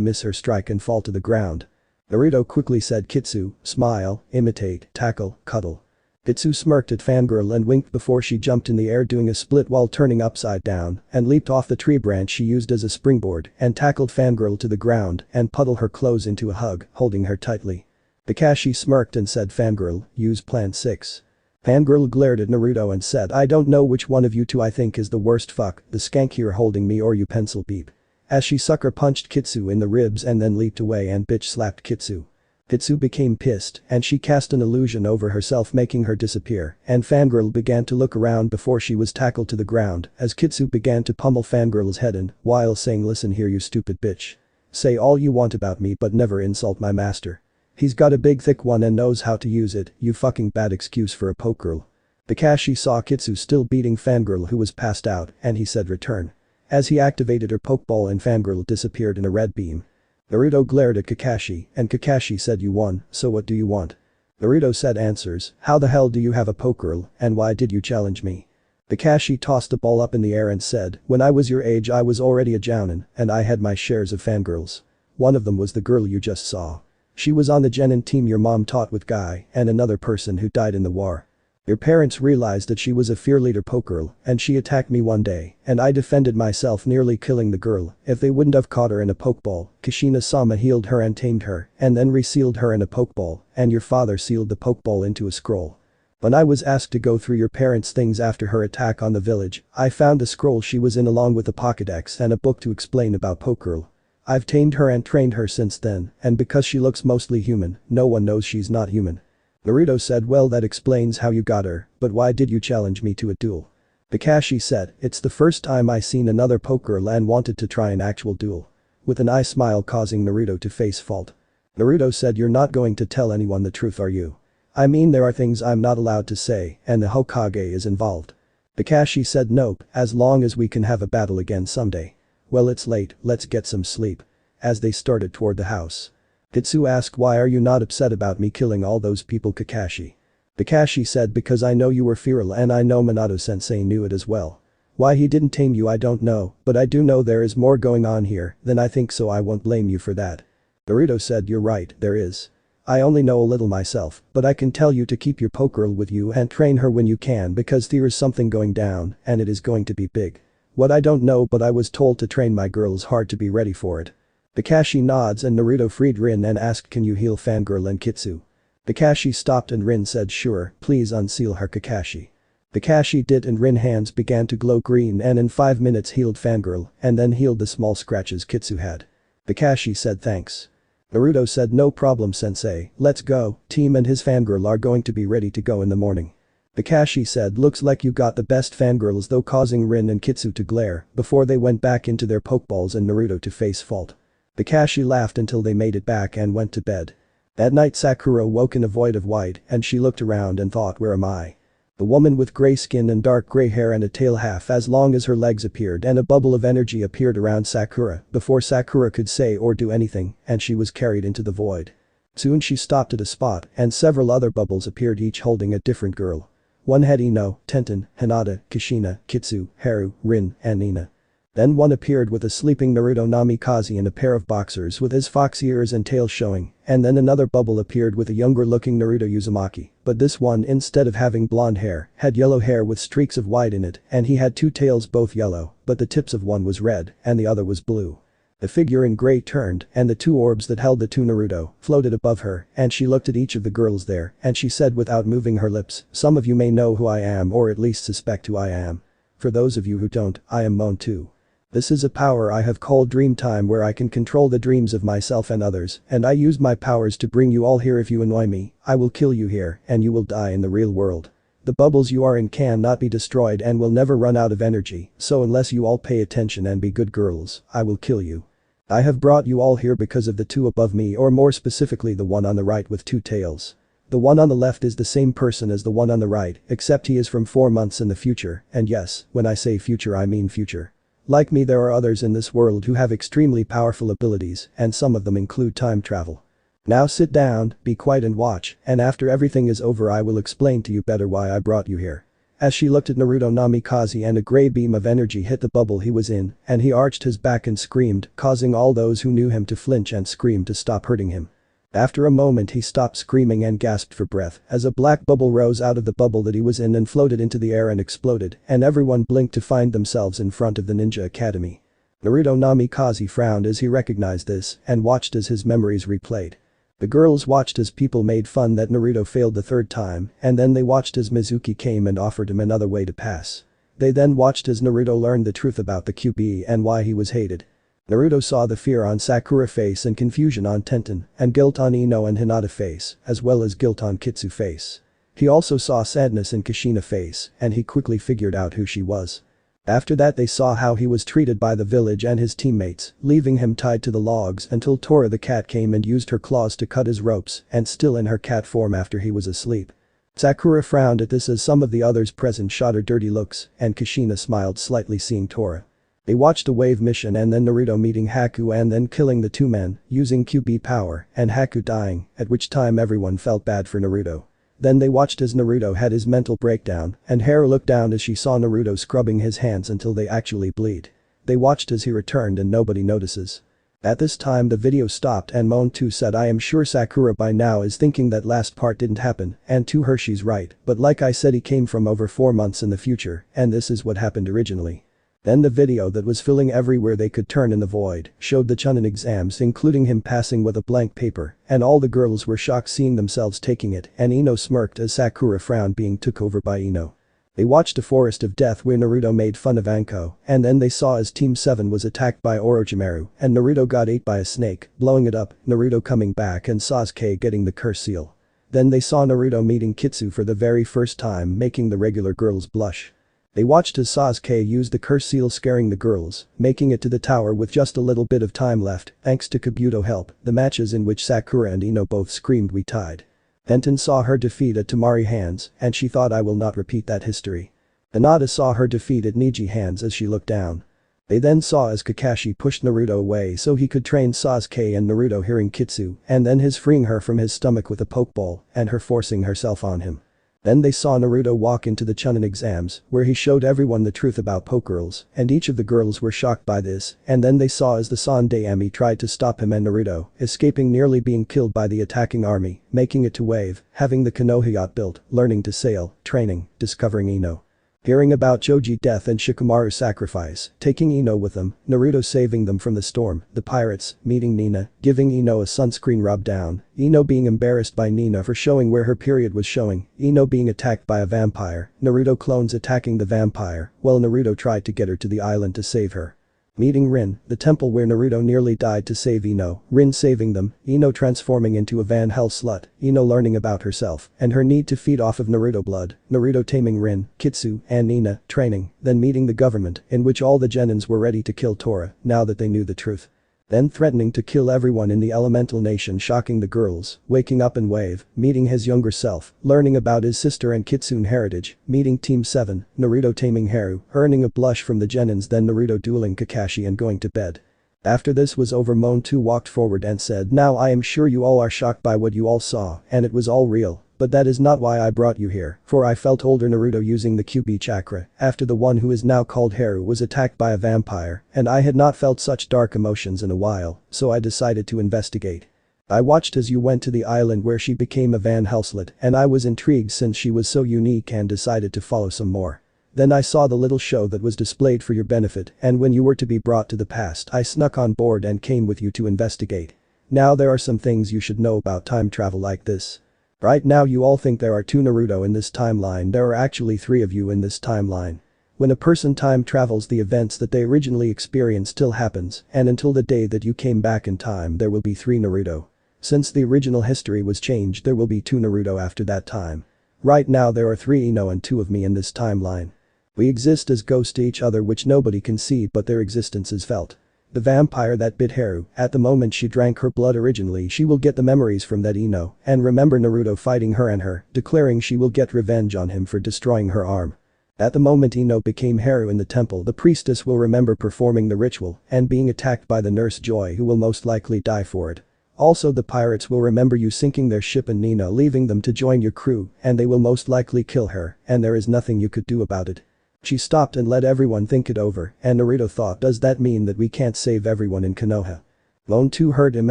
miss her strike and fall to the ground. Naruto quickly said Kitsu, smile, imitate, tackle, cuddle. Kitsu smirked at Fangirl and winked before she jumped in the air doing a split while turning upside down and leaped off the tree branch she used as a springboard and tackled Fangirl to the ground and puddled her close into a hug, holding her tightly. Kakashi smirked and said Fangirl, use plan 6. Fangirl glared at Naruto and said I don't know which one of you two I think is the worst fuck, the skank here holding me or you pencil beep. As she sucker punched Kitsu in the ribs and then leaped away and bitch slapped Kitsu. Kitsu became pissed and she cast an illusion over herself making her disappear and Fangirl began to look around before she was tackled to the ground as Kitsu began to pummel Fangirl's head in while saying listen here you stupid bitch. Say all you want about me but never insult my master. He's got a big thick one and knows how to use it, you fucking bad excuse for a Pokegirl. Kakashi saw Kitsu still beating Fangirl who was passed out and he said return. As he activated her Pokeball and Fangirl disappeared in a red beam. Naruto glared at Kakashi and Kakashi said you won, so what do you want? Naruto said answers, how the hell do you have a Pokegirl and why did you challenge me? Kakashi tossed the ball up in the air and said, when I was your age I was already a jounin and I had my shares of fangirls. One of them was the girl you just saw. She was on the genin team your mom taught with Guy and another person who died in the war. Your parents realized that she was a fear leader Pokegirl and she attacked me one day and I defended myself nearly killing the girl. If they wouldn't have caught her in a Pokeball, Kushina-sama healed her and tamed her and then resealed her in a Pokeball and your father sealed the Pokeball into a scroll. When I was asked to go through your parents' things after her attack on the village, I found the scroll she was in along with the Pokédex and a book to explain about Pokegirl. I've tamed her and trained her since then and because she looks mostly human, no one knows she's not human. Naruto said well that explains how you got her, but why did you challenge me to a duel? Kakashi said, it's the first time I seen another Pokegirl and wanted to try an actual duel. With an eye smile causing Naruto to face fault. Naruto said you're not going to tell anyone the truth are you? I mean there are things I'm not allowed to say and the Hokage is involved. Kakashi said nope, as long as we can have a battle again someday. Well it's late, let's get some sleep. As they started toward the house. Kitsu asked why are you not upset about me killing all those people Kakashi? Kakashi said because I know you were feral and I know Minato-sensei knew it as well. Why he didn't tame you I don't know, but I do know there is more going on here than I think so I won't blame you for that. Naruto said you're right, there is. I only know a little myself, but I can tell you to keep your Pokegirl with you and train her when you can because there is something going down and it is going to be big. What I don't know but I was told to train my girls hard to be ready for it. Kakashi nods and Naruto freed Rin and asked can you heal Fangirl and Kitsu? Kakashi stopped and Rin said sure, please unseal her Kakashi. Kakashi did and Rin hands began to glow green and in 5 minutes healed Fangirl and then healed the small scratches Kitsu had. Kakashi said thanks. Naruto said no problem sensei, let's go, team and his Fangirl are going to be ready to go in the morning. Kakashi said looks like you got the best Fangirls though causing Rin and Kitsu to glare before they went back into their Pokeballs and Naruto to face fault. Kakashi laughed until they made it back and went to bed. That night Sakura woke in a void of white and she looked around and thought where am I? The woman with grey skin and dark grey hair and a tail half as long as her legs appeared and a bubble of energy appeared around Sakura before Sakura could say or do anything and she was carried into the void. Soon she stopped at a spot and several other bubbles appeared each holding a different girl. One had Ino, Tenten, Hinata, Kushina, Kitsu, Haru, Rin, and Nina. Then one appeared with a sleeping Naruto Namikaze in a pair of boxers with his fox ears and tail showing, and then another bubble appeared with a younger looking Naruto Uzumaki, but this one instead of having blonde hair, had yellow hair with streaks of white in it and he had two tails both yellow, but the tips of one was red and the other was blue. The figure in grey turned and the two orbs that held the two Naruto floated above her and she looked at each of the girls there and she said without moving her lips, some of you may know who I am or at least suspect who I am. For those of you who don't, I am Moan too. This is a power I have called Dream Time where I can control the dreams of myself and others and I use my powers to bring you all here if you annoy me, I will kill you here and you will die in the real world. The bubbles you are in cannot be destroyed and will never run out of energy, so unless you all pay attention and be good girls, I will kill you. I have brought you all here because of the two above me or more specifically the one on the right with two tails. The one on the left is the same person as the one on the right except he is from 4 months in the future and yes, when I say future I mean future. Like me there are others in this world who have extremely powerful abilities and some of them include time travel. Now sit down, be quiet and watch, and after everything is over I will explain to you better why I brought you here. As she looked at Naruto Namikaze and a grey beam of energy hit the bubble he was in and he arched his back and screamed, causing all those who knew him to flinch and scream to stop hurting him. After a moment he stopped screaming and gasped for breath as a black bubble rose out of the bubble that he was in and floated into the air and exploded and everyone blinked to find themselves in front of the Ninja Academy. Naruto Namikaze frowned as he recognized this and watched as his memories replayed. The girls watched as people made fun that Naruto failed the third time and then they watched as Mizuki came and offered him another way to pass. They then watched as Naruto learned the truth about the QB and why he was hated. Naruto saw the fear on Sakura face and confusion on Tenten and guilt on Ino and Hinata face as well as guilt on Kitsu face. He also saw sadness in Kushina face and he quickly figured out who she was. After that they saw how he was treated by the village and his teammates, leaving him tied to the logs until Tora the cat came and used her claws to cut his ropes and still in her cat form after he was asleep. Sakura frowned at this as some of the others present shot her dirty looks and Kushina smiled slightly seeing Tora. They watched a wave mission and then Naruto meeting Haku and then killing the two men using QB power and Haku dying, at which time everyone felt bad for Naruto. Then they watched as Naruto had his mental breakdown and Haru looked down as she saw Naruto scrubbing his hands until they actually bleed. They watched as he returned and nobody notices. At this time the video stopped and Moan2 said I am sure Sakura by now is thinking that last part didn't happen and to her she's right, but like I said he came from over 4 months in the future and this is what happened originally. Then the video that was filling everywhere they could turn in the void showed the Chunin exams including him passing with a blank paper and all the girls were shocked seeing themselves taking it and Ino smirked as Sakura frowned being took over by Ino. They watched a forest of death where Naruto made fun of Anko and then they saw as Team 7 was attacked by Orochimaru and Naruto got ate by a snake, blowing it up, Naruto coming back and Sasuke getting the curse seal. Then they saw Naruto meeting Kitsu for the very first time making the regular girls blush. They watched as Sasuke used the curse seal scaring the girls, making it to the tower with just a little bit of time left, thanks to Kabuto help, the matches in which Sakura and Ino both screamed we tied. Enten saw her defeat at Tamari hands and she thought I will not repeat that history. Hinata saw her defeat at Neji hands as she looked down. They then saw as Kakashi pushed Naruto away so he could train Sasuke and Naruto hearing Kitsu and then his freeing her from his stomach with a pokeball and her forcing herself on him. Then they saw Naruto walk into the Chunin exams where he showed everyone the truth about Pokegirls and each of the girls were shocked by this and then they saw as the Sandaime tried to stop him and Naruto, escaping nearly being killed by the attacking army, making it to wave, having the Konoha built, learning to sail, training, discovering Ino. Hearing about Choji death and Shikamaru's sacrifice, taking Ino with them, Naruto saving them from the storm, the pirates, meeting Nina, giving Ino a sunscreen rub down, Ino being embarrassed by Nina for showing where her period was showing, Ino being attacked by a vampire, Naruto clones attacking the vampire, while Naruto tried to get her to the island to save her. Meeting Rin, the temple where Naruto nearly died to save Ino, Rin saving them, Ino transforming into a Van Hell slut, Ino learning about herself and her need to feed off of Naruto blood, Naruto taming Rin, Kitsu, and Nina, training, then meeting the government in which all the Genins were ready to kill Tora now that they knew the truth. Then threatening to kill everyone in the elemental nation shocking the girls, waking up in Wave, meeting his younger self, learning about his sister and Kitsune heritage, meeting Team 7, Naruto taming Haru, earning a blush from the Genins then Naruto dueling Kakashi and going to bed. After this was over Moan2 walked forward and said now I am sure you all are shocked by what you all saw and it was all real. But that is not why I brought you here, for I felt older Naruto using the QB chakra after the one who is now called Haru was attacked by a vampire and I had not felt such dark emotions in a while, so I decided to investigate. I watched as you went to the island where she became a Van Helslet and I was intrigued since she was so unique and decided to follow some more. Then I saw the little show that was displayed for your benefit and when you were to be brought to the past I snuck on board and came with you to investigate. Now there are some things you should know about time travel like this. Right now you all think there are 2 Naruto in this timeline, there are actually 3 of you in this timeline. When a person time travels the events that they originally experienced still happens and until the day that you came back in time there will be 3 Naruto. Since the original history was changed there will be 2 Naruto after that time. Right now there are 3 Ino and 2 of me in this timeline. We exist as ghosts to each other which nobody can see but their existence is felt. The vampire that bit Haru, at the moment she drank her blood originally she will get the memories from that Ino and remember Naruto fighting her and her, declaring she will get revenge on him for destroying her arm. At the moment Ino became Haru in the temple the priestess will remember performing the ritual and being attacked by the nurse Joy who will most likely die for it. Also the pirates will remember you sinking their ship and Nina leaving them to join your crew and they will most likely kill her and there is nothing you could do about it. She stopped and let everyone think it over and Naruto thought does that mean that we can't save everyone in Konoha? Moan2 heard him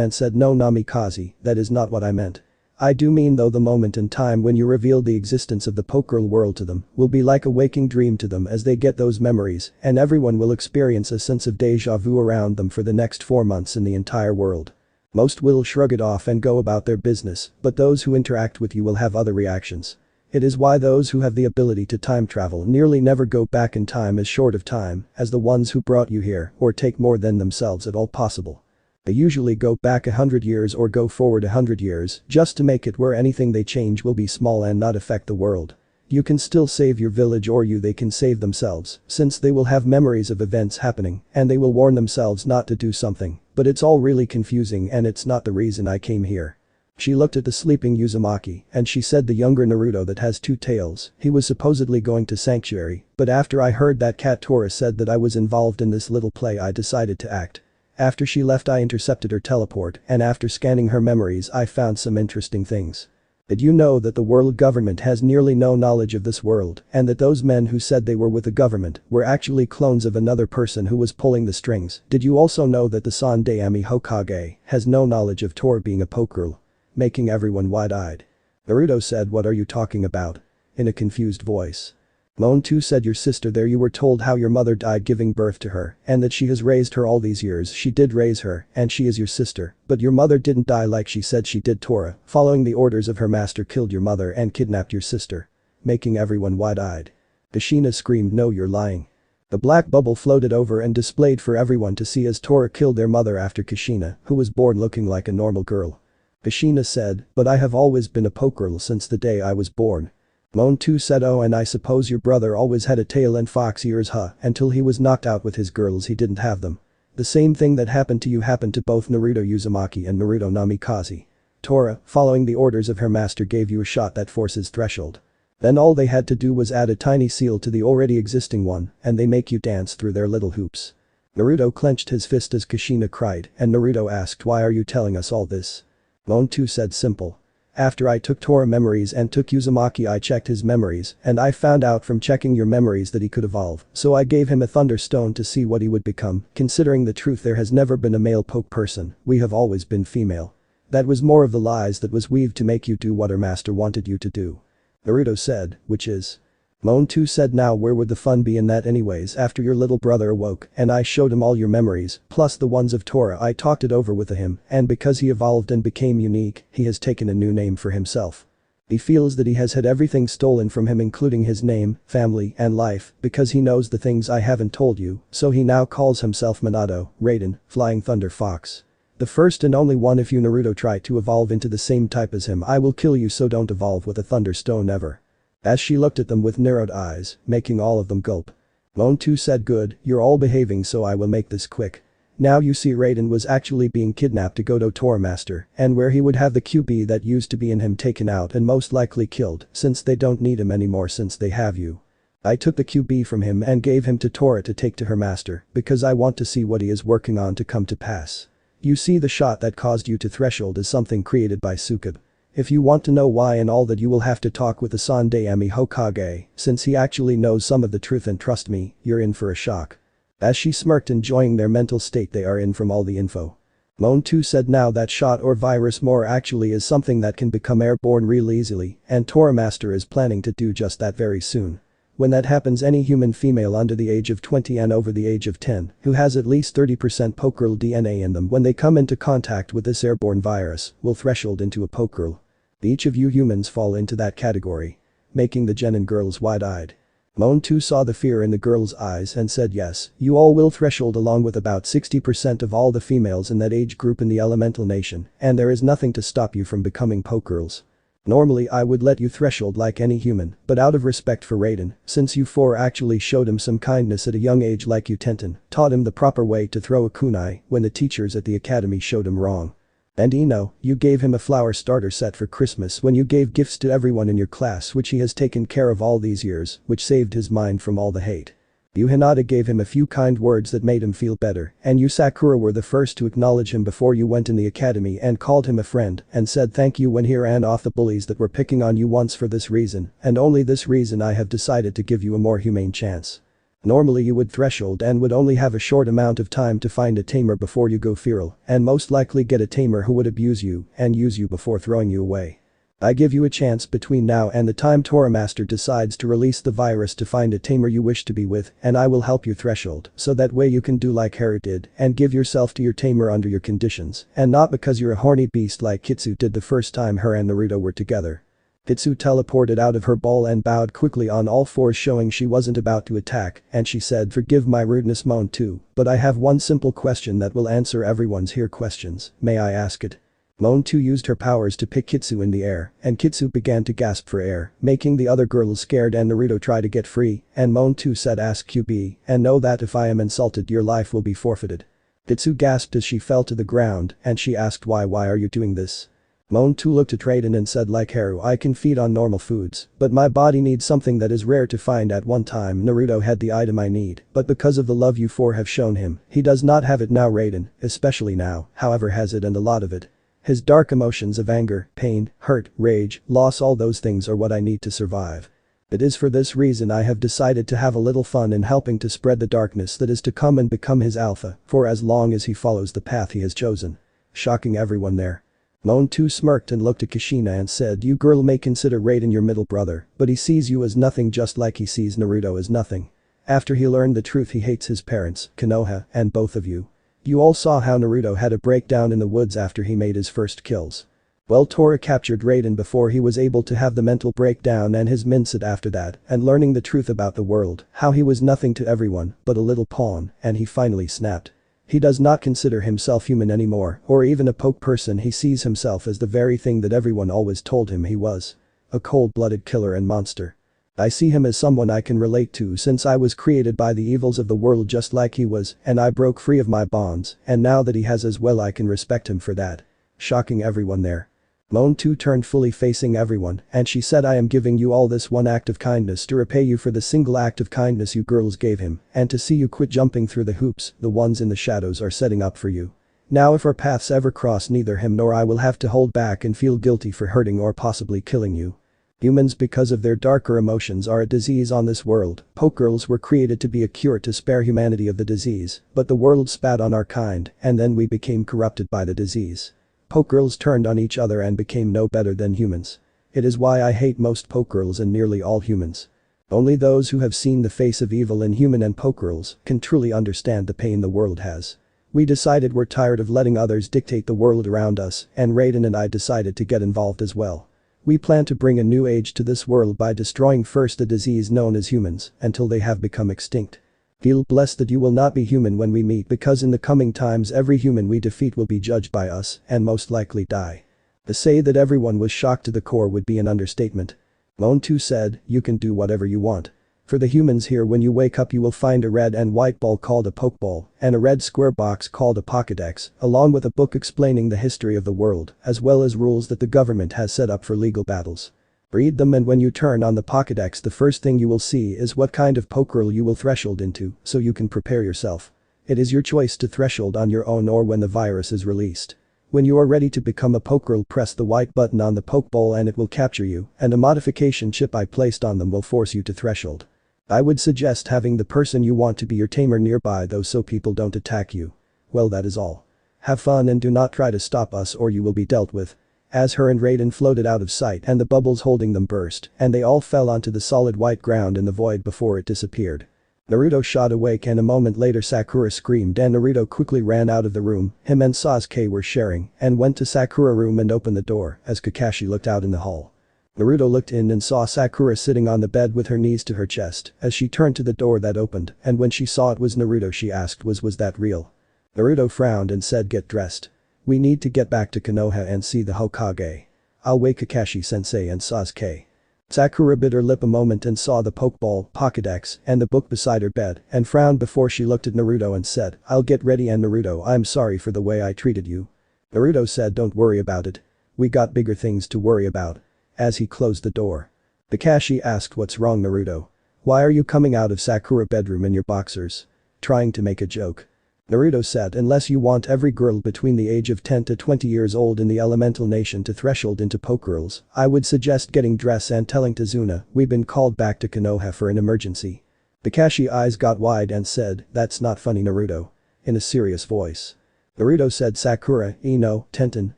and said no Namikaze, that is not what I meant. I do mean though the moment in time when you revealed the existence of the Pokegirl world to them will be like a waking dream to them as they get those memories and everyone will experience a sense of deja vu around them for the next 4 months in the entire world. Most will shrug it off and go about their business, but those who interact with you will have other reactions. It is why those who have the ability to time travel nearly never go back in time as short of time as the ones who brought you here or take more than themselves at all possible. They usually go back 100 years or go forward 100 years just to make it where anything they change will be small and not affect the world. You can still save your village or they can save themselves, since they will have memories of events happening and they will warn themselves not to do something, but it's all really confusing and it's not the reason I came here. She looked at the sleeping Uzumaki and she said the younger Naruto that has two tails, he was supposedly going to Sanctuary, but after I heard that cat Tora said that I was involved in this little play I decided to act. After she left I intercepted her teleport and after scanning her memories I found some interesting things. Did you know that the world government has nearly no knowledge of this world and that those men who said they were with the government were actually clones of another person who was pulling the strings? Did you also know that the Sandaime Hokage has no knowledge of Tora being a Pokegirl? Making everyone wide-eyed. Naruto said, what are you talking about? In a confused voice. Moan 2 said, your sister there, you were told how your mother died giving birth to her and that she has raised her all these years. She did raise her and she is your sister, but your mother didn't die like she said she did. Tora, following the orders of her master, killed your mother and kidnapped your sister. Making everyone wide-eyed. Kushina screamed, no, you're lying. The black bubble floated over and displayed for everyone to see as Tora killed their mother after Kushina, who was born looking like a normal girl. Kushina said, but I have always been a Pokegirl since the day I was born. Moan 2 said, oh, and I suppose your brother always had a tail and fox ears, huh? Until he was knocked out with his girls he didn't have them. The same thing that happened to you happened to both Naruto Uzumaki and Naruto Namikaze. Tora, following the orders of her master, gave you a shot that forces threshold. Then all they had to do was add a tiny seal to the already existing one and they make you dance through their little hoops. Naruto clenched his fist as Kushina cried and Naruto asked, why are you telling us all this? Moan 2 said, simple. After I took Tora memories and took Uzumaki, I checked his memories and I found out from checking your memories that he could evolve, so I gave him a Thunderstone to see what he would become. Considering the truth, there has never been a male poke person, we have always been female. That was more of the lies that was weaved to make you do what our master wanted you to do. Naruto said, which is? Moan 2 said, now where would the fun be in that anyways? After your little brother awoke and I showed him all your memories, plus the ones of Tora, I talked it over with him and because he evolved and became unique, he has taken a new name for himself. He feels that he has had everything stolen from him including his name, family and life because he knows the things I haven't told you, so he now calls himself Minato, Raiden, Flying Thunder Fox. The first and only one. If you Naruto try to evolve into the same type as him I will kill you, so don't evolve with a Thunderstone ever. As she looked at them with narrowed eyes, making all of them gulp. Moan 2 said, good, you're all behaving, so I will make this quick. Now you see Raiden was actually being kidnapped to go to Tora Master and where he would have the QB that used to be in him taken out and most likely killed since they don't need him anymore since they have you. I took the QB from him and gave him to Tora to take to her master because I want to see what he is working on to come to pass. You see, the shot that caused you to threshold is something created by Sasuke. If you want to know why and all that, you will have to talk with the Sandaime Hokage since he actually knows some of the truth, and trust me, you're in for a shock. As she smirked, enjoying their mental state they are in from all the info. Moan 2 said, now that shot or virus more actually is something that can become airborne real easily and Tora Master is planning to do just that very soon. When that happens, any human female under the age of 20 and over the age of 10 who has at least 30% Pokegirl DNA in them, when they come into contact with this airborne virus, will threshold into a Pokegirl. Each of you humans fall into that category. Making the genin girls wide-eyed. Moan 2 saw the fear in the girls' eyes and said, yes, you all will threshold along with about 60% of all the females in that age group in the elemental nation, and there is nothing to stop you from becoming Pokegirls. Normally I would let you threshold like any human, but out of respect for Raiden, since you four actually showed him some kindness at a young age, like you Tenten taught him the proper way to throw a kunai when the teachers at the academy showed him wrong. And you gave him a flower starter set for Christmas when you gave gifts to everyone in your class, which he has taken care of all these years, which saved his mind from all the hate. You Hinata gave him a few kind words that made him feel better, and you Sakura were the first to acknowledge him before you went in the academy and called him a friend and said thank you when he ran off the bullies that were picking on you once. For this reason, and only this reason, I have decided to give you a more humane chance. Normally you would threshold and would only have a short amount of time to find a tamer before you go feral, and most likely get a tamer who would abuse you and use you before throwing you away. I give you a chance between now and the time Tora Master decides to release the virus to find a tamer you wish to be with, and I will help you threshold so that way you can do like Haru did and give yourself to your tamer under your conditions, and not because you're a horny beast like Kitsu did the first time her and Naruto were together. Kitsu teleported out of her ball and bowed quickly on all fours, showing she wasn't about to attack, and she said, forgive my rudeness Moan 2, but I have one simple question that will answer everyone's here questions, may I ask it? Moon2 used her powers to pick Kitsu in the air, and Kitsu began to gasp for air, making the other girls scared and Naruto tried to get free, and Moon2 said ask QB, and know that if I am insulted your life will be forfeited. Kitsu gasped as she fell to the ground, and she asked why are you doing this? Moon2 looked at Raiden and said like Haru I can feed on normal foods, but my body needs something that is rare to find at one time Naruto had the item I need, but because of the love you four have shown him, he does not have it now Raiden, especially now, however has it and a lot of it. His dark emotions of anger, pain, hurt, rage, loss all those things are what I need to survive. It is for this reason I have decided to have a little fun in helping to spread the darkness that is to come and become his alpha for as long as he follows the path he has chosen. Shocking everyone there. Moon2 smirked and looked at Kushina and said you girl may consider Raiden your middle brother, but he sees you as nothing just like he sees Naruto as nothing. After he learned the truth he hates his parents, Konoha, and both of you. You all saw how Naruto had a breakdown in the woods after he made his first kills. Well Tora captured Raiden before he was able to have the mental breakdown and his mindset after that and learning the truth about the world, how he was nothing to everyone but a little pawn, and he finally snapped. He does not consider himself human anymore or even a poke person he sees himself as the very thing that everyone always told him he was. A cold-blooded killer and monster. I see him as someone I can relate to since I was created by the evils of the world just like he was and I broke free of my bonds and now that he has as well I can respect him for that. Shocking everyone there. Moon2 turned fully facing everyone and she said I am giving you all this one act of kindness to repay you for the single act of kindness you girls gave him and to see you quit jumping through the hoops the ones in the shadows are setting up for you. Now if our paths ever cross neither him nor I will have to hold back and feel guilty for hurting or possibly killing you. Humans because of their darker emotions are a disease on this world. Pokegirls were created to be a cure to spare humanity of the disease, but the world spat on our kind and then we became corrupted by the disease. Pokegirls turned on each other and became no better than humans. It is why I hate most Pokegirls and nearly all humans. Only those who have seen the face of evil in human and Pokegirls can truly understand the pain the world has. We decided we're tired of letting others dictate the world around us and Raiden and I decided to get involved as well. We plan to bring a new age to this world by destroying first the disease known as humans until they have become extinct. Feel blessed that you will not be human when we meet because in the coming times every human we defeat will be judged by us and most likely die. To say that everyone was shocked to the core would be an understatement. Moon2 said, you can do whatever you want. For the humans here when you wake up you will find a red and white ball called a Pokeball and a red square box called a Pokédex along with a book explaining the history of the world as well as rules that the government has set up for legal battles. Read them and when you turn on the Pokédex the first thing you will see is what kind of Pokegirl you will threshold into so you can prepare yourself. It is your choice to threshold on your own or when the virus is released. When you are ready to become a Pokegirl press the white button on the Pokeball and it will capture you and a modification chip I placed on them will force you to threshold. I would suggest having the person you want to be your tamer nearby though so people don't attack you. Well that is all. Have fun and do not try to stop us or you will be dealt with. As her and Raiden floated out of sight and the bubbles holding them burst and they all fell onto the solid white ground in the void before it disappeared. Naruto shot awake and a moment later Sakura screamed and Naruto quickly ran out of the room him and Sasuke were sharing and went to Sakura's room and opened the door as Kakashi looked out in the hall. Naruto looked in and saw Sakura sitting on the bed with her knees to her chest as she turned to the door that opened and when she saw it was Naruto she asked was that real? Naruto frowned and said get dressed. We need to get back to Konoha and see the Hokage. I'll wake Kakashi sensei and Sasuke. Sakura bit her lip a moment and saw the Pokeball, Pokédex, and the book beside her bed and frowned before she looked at Naruto and said, I'll get ready and Naruto I'm sorry for the way I treated you. Naruto said don't worry about it. We got bigger things to worry about. As he closed the door. Kakashi asked what's wrong Naruto? Why are you coming out of Sakura's bedroom in your boxers? Trying to make a joke. Naruto said unless you want every girl between the age of 10 to 20 years old in the elemental nation to threshold into Pokegirls, I would suggest getting dressed and telling Tazuna we've been called back to Konoha for an emergency. Kakashi's eyes got wide and said, that's not funny Naruto. In a serious voice. Naruto said Sakura, Ino, Tenten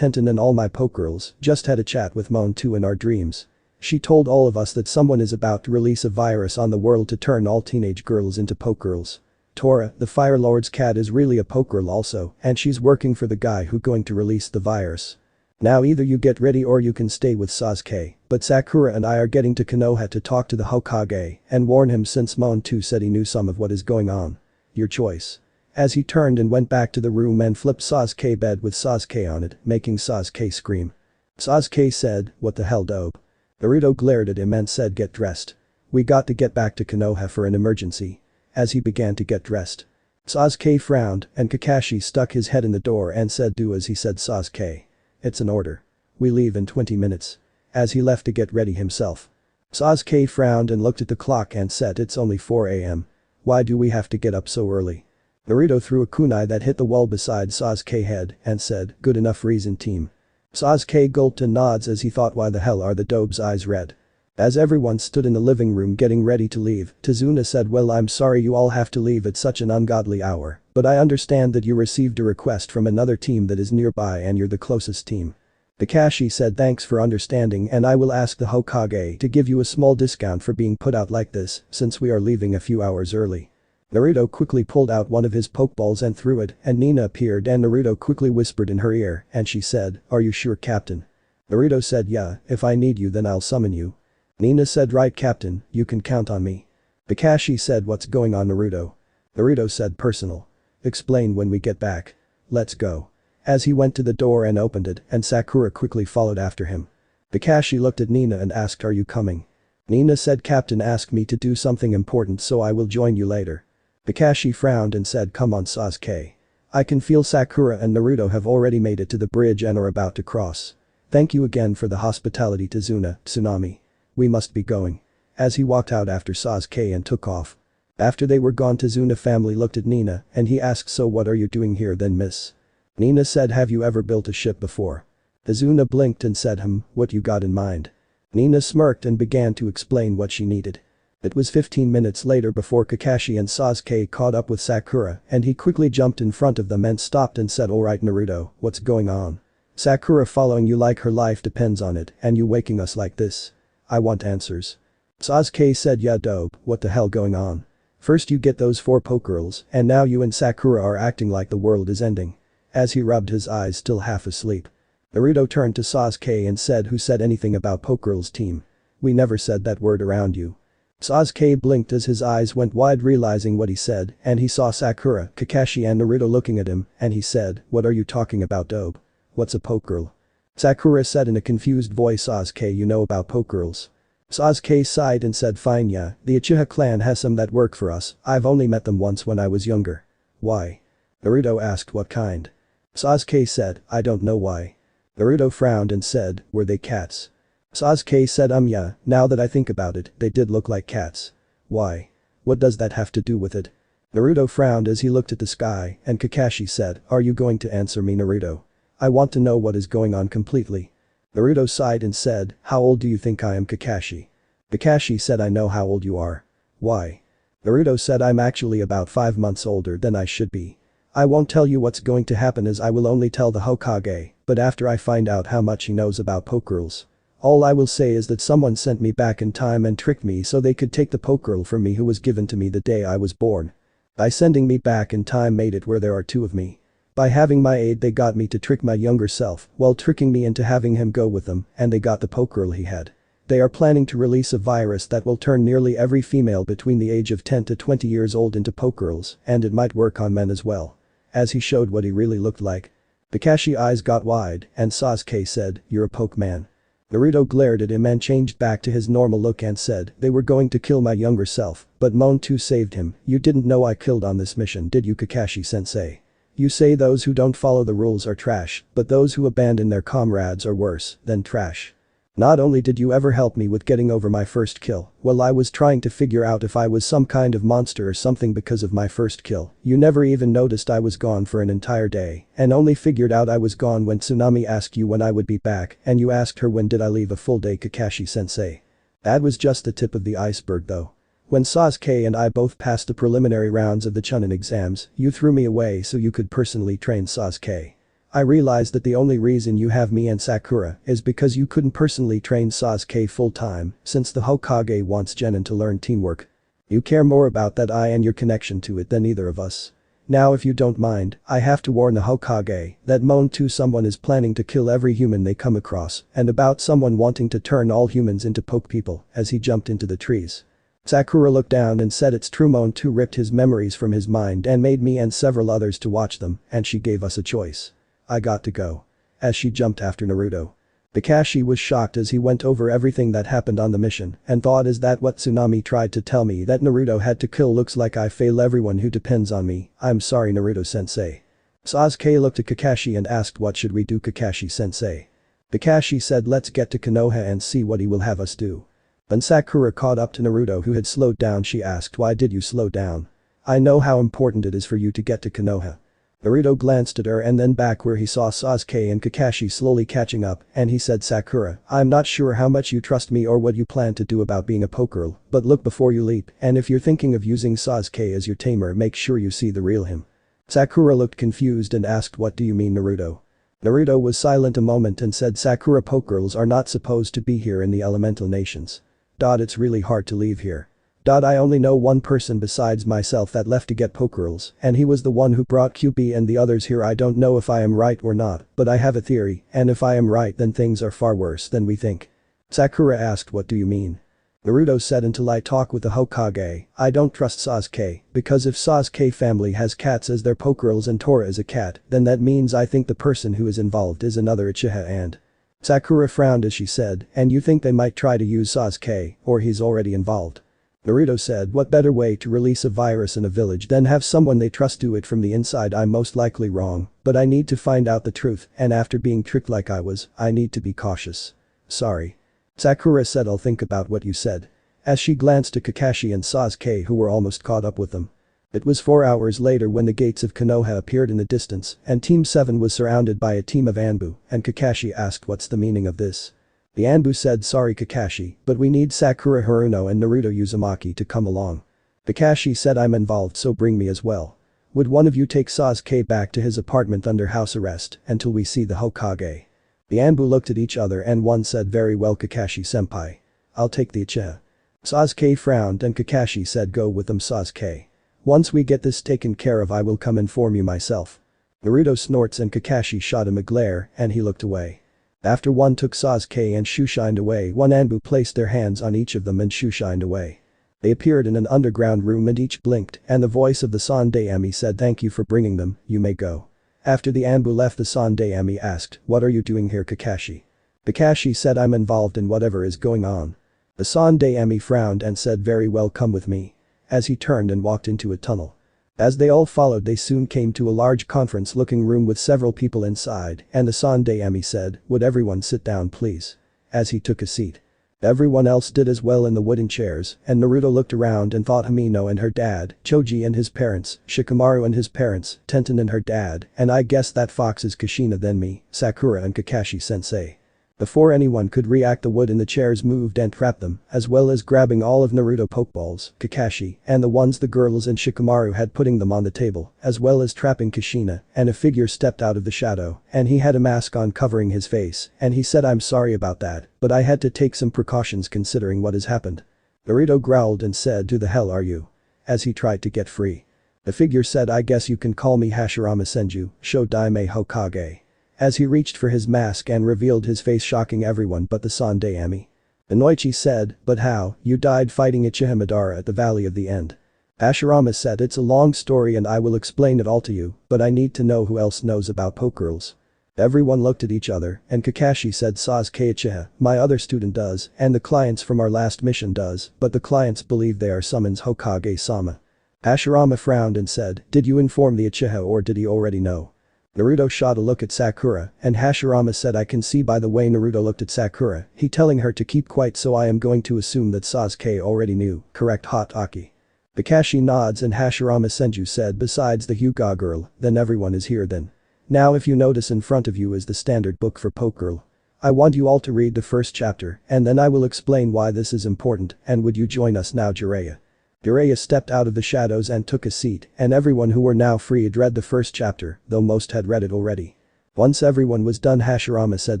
and all my Pokegirls just had a chat with Moon2 in our dreams. She told all of us that someone is about to release a virus on the world to turn all teenage girls into Pokegirls. Tora, the Fire Lord's cat is really a Pokegirl also and she's working for the guy who going to release the virus. Now either you get ready or you can stay with Sasuke, but Sakura and I are getting to Konoha to talk to the Hokage and warn him since Moon2 said he knew some of what is going on. Your choice. As he turned and went back to the room and flipped Sasuke's bed with Sasuke on it, making Sasuke scream. Sasuke said, "What the hell, dope?" Naruto glared at him and said, "Get dressed. We got to get back to Konoha for an emergency." As he began to get dressed, Sasuke frowned and Kakashi stuck his head in the door and said, "Do as he said, Sasuke. It's an order. We leave in 20 minutes." As he left to get ready himself, Sasuke frowned and looked at the clock and said, "It's only 4 a.m. Why do we have to get up so early?" Naruto threw a kunai that hit the wall beside Sasuke's head and said, "Good enough reason, team." Sasuke gulped and nods as he thought, why the hell are the dope's eyes red? As everyone stood in the living room getting ready to leave, Tazuna said, "Well, I'm sorry you all have to leave at such an ungodly hour, but I understand that you received a request from another team that is nearby and you're the closest team." Kakashi said, "Thanks for understanding, and I will ask the Hokage to give you a small discount for being put out like this since we are leaving a few hours early." Naruto quickly pulled out one of his pokeballs and threw it, and Nina appeared and Naruto quickly whispered in her ear and she said, "Are you sure, Captain?" Naruto said, "Yeah, if I need you then I'll summon you." Nina said, "Right, Captain, you can count on me." Kakashi said, "What's going on, Naruto?" Naruto said, "Personal. Explain when we get back. Let's go." As he went to the door and opened it and Sakura quickly followed after him. Kakashi looked at Nina and asked, "Are you coming?" Nina said, "Captain asked me to do something important so I will join you later." Kakashi frowned and said, "Come on, Sasuke. I can feel Sakura and Naruto have already made it to the bridge and are about to cross. Thank you again for the hospitality, Tazuna, Tsunami. We must be going." As he walked out after Sasuke and took off. After they were gone, Tazuna family looked at Nina and he asked, "So what are you doing here then, miss?" Nina said, "Have you ever built a ship before?" Tazuna blinked and said, What you got in mind?" Nina smirked and began to explain what she needed. It was 15 minutes later before Kakashi and Sasuke caught up with Sakura and he quickly jumped in front of them and stopped and said, "Alright, Naruto, what's going on? Sakura following you like her life depends on it and you waking us like this? I want answers." Sasuke said, "Yeah, dope, what the hell going on? First you get those 4 Pokegirls and now you and Sakura are acting like the world is ending." As he rubbed his eyes still half asleep. Naruto turned to Sasuke and said, "Who said anything about Pokegirls team? We never said that word around you." Sasuke blinked as his eyes went wide realizing what he said and he saw Sakura, Kakashi and Naruto looking at him and he said, "What are you talking about, dope? What's a Pokegirl?" Sakura said in a confused voice, "Sasuke, you know about Pokegirls?" Sasuke sighed and said, "Fine, yeah, the Uchiha clan has some that work for us, I've only met them once when I was younger." "Why?" Naruto asked, "What kind?" Sasuke said, "I don't know why." Naruto frowned and said, "Were they cats?" Sasuke said, Yeah, now that I think about it, they did look like cats." "Why? What does that have to do with it?" Naruto frowned as he looked at the sky and Kakashi said, "Are you going to answer me, Naruto? I want to know what is going on completely." Naruto sighed and said, "How old do you think I am, Kakashi?" Kakashi said, "I know how old you are." "Why?" Naruto said, "I'm actually about 5 months older than I should be. I won't tell you what's going to happen as I will only tell the Hokage, but after I find out how much he knows about Pokegirls. All I will say is that someone sent me back in time and tricked me so they could take the Pokegirl from me who was given to me the day I was born. By sending me back in time made it where there are 2 of me. By having my aid they got me to trick my younger self while tricking me into having him go with them and they got the Pokegirl he had. They are planning to release a virus that will turn nearly every female between the age of 10 to 20 years old into Pokegirls and it might work on men as well." As he showed what he really looked like. Kakashi's eyes got wide and Sasuke said, "You're a Pokeman." Naruto glared at him and changed back to his normal look and said, "They were going to kill my younger self, but Mon2 saved him. You didn't know I killed on this mission, did you, Kakashi-sensei? You say those who don't follow the rules are trash, but those who abandon their comrades are worse than trash. Not only did you ever help me with getting over my first kill, well, I was trying to figure out if I was some kind of monster or something because of my first kill. You never even noticed I was gone for an entire day and only figured out I was gone when Tsunami asked you when I would be back and you asked her when did I leave a full day, Kakashi-sensei. That was just the tip of the iceberg though. When Sasuke and I both passed the preliminary rounds of the Chunin exams, you threw me away so you could personally train Sasuke. I realized that the only reason you have me and Sakura is because you couldn't personally train Sasuke full-time since the Hokage wants Genin to learn teamwork. You care more about that eye and your connection to it than either of us. Now if you don't mind, I have to warn the Hokage that Mon2 someone is planning to kill every human they come across and about someone wanting to turn all humans into poke people," as he jumped into the trees. Sakura looked down and said it's true. Moan 2 ripped his memories from his mind and made me and several others to watch them, and she gave us a choice. I got to go. As she jumped after Naruto. Kakashi was shocked as he went over everything that happened on the mission and thought, is that what Tsunami tried to tell me, that Naruto had to kill? Looks like I fail everyone who depends on me. I'm sorry, Naruto-sensei. Sasuke looked at Kakashi and asked, what should we do, Kakashi-sensei? Kakashi said, let's get to Konoha and see what he will have us do. When Sakura caught up to Naruto, who had slowed down, she asked, why did you slow down? I know how important it is for you to get to Konoha. Naruto glanced at her and then back where he saw Sasuke and Kakashi slowly catching up, and he said, Sakura, I'm not sure how much you trust me or what you plan to do about being a Pokegirl, but look before you leap, and if you're thinking of using Sasuke as your tamer, make sure you see the real him. Sakura looked confused and asked, what do you mean, Naruto? Naruto was silent a moment and said, Sakura, Pokegirls are not supposed to be here in the elemental nations. It's really hard to leave here. I only know one person besides myself that left to get Pokegirls, and he was the one who brought QB and the others here. I don't know if I am right or not, but I have a theory, and if I am right then things are far worse than we think. Sakura asked, what do you mean? Naruto said, until I talk with the Hokage, I don't trust Sasuke, because if Sasuke family has cats as their Pokegirls and Tora is a cat, then that means I think the person who is involved is another Uchiha. And Sakura frowned as she said, and you think they might try to use Sasuke, or he's already involved? Naruto said, what better way to release a virus in a village than have someone they trust do it from the inside? I'm most likely wrong, but I need to find out the truth, and after being tricked like I was, I need to be cautious. Sorry. Sakura said, I'll think about what you said. As she glanced to Kakashi and Sasuke, who were almost caught up with them. It was 4 hours later when the gates of Konoha appeared in the distance, and Team 7 was surrounded by a team of Anbu, and Kakashi asked, what's the meaning of this? The Anbu said, sorry Kakashi, but we need Sakura, Haruno and Naruto Uzumaki to come along. Kakashi said, I'm involved, so bring me as well. Would one of you take Sasuke back to his apartment under house arrest until we see the Hokage? The Anbu looked at each other and one said, very well Kakashi-senpai. I'll take the Uchiha. Sasuke frowned and Kakashi said, go with them Sasuke. Once we get this taken care of I will come inform you myself. Naruto snorts and Kakashi shot him a glare and he looked away. After one took Sasuke and shushined away, one Anbu placed their hands on each of them and shushined away. They appeared in an underground room and each blinked, and the voice of the Sandaime said, thank you for bringing them, you may go. After the Anbu left, the Sandaime asked, what are you doing here Kakashi? Kakashi said, I'm involved in whatever is going on. The Sandaime frowned and said, very well, come with me. As he turned and walked into a tunnel. As they all followed, they soon came to a large conference-looking room with several people inside, and the Sandaime said, would everyone sit down please? As he took a seat. Everyone else did as well in the wooden chairs, and Naruto looked around and thought Himeno and her dad, Choji and his parents, Shikamaru and his parents, Tenten and her dad, and I guess that fox is Kushina, then me, Sakura and Kakashi-sensei. Before anyone could react, the wood in the chairs moved and trapped them, as well as grabbing all of Naruto Pokeballs, Kakashi, and the ones the girls and Shikamaru had, putting them on the table, as well as trapping Kushina, and a figure stepped out of the shadow, and he had a mask on covering his face, and he said, I'm sorry about that, but I had to take some precautions considering what has happened. Naruto growled and said, who the hell are you? As he tried to get free. The figure said, I guess you can call me Hashirama Senju, Shodaime Hokage. As he reached for his mask and revealed his face, shocking everyone but the Sandaime. Inoichi said, but how, you died fighting Uchiha Madara at the Valley of the End. Hashirama said, it's a long story and I will explain it all to you, but I need to know who else knows about Pokegirls. Everyone looked at each other, and Kakashi said, Sasuke Uchiha, my other student does, and the clients from our last mission does, but the clients believe they are summons Hokage-sama. Hashirama frowned and said, did you inform the Uchiha or did he already know? Naruto shot a look at Sakura, and Hashirama said, I can see by the way Naruto looked at Sakura, he telling her to keep quiet, so I am going to assume that Sasuke already knew, correct Hot Aki? Kakashi nods and Hashirama Senju said, besides the Hyuga girl, then everyone is here then. Now if you notice, in front of you is the standard book for Pokegirl. I want you all to read the first chapter, and then I will explain why this is important, and would you join us now Jiraiya? Jiraiya stepped out of the shadows and took a seat, and everyone who were now free had read the first chapter, though most had read it already. Once everyone was done, Hashirama said,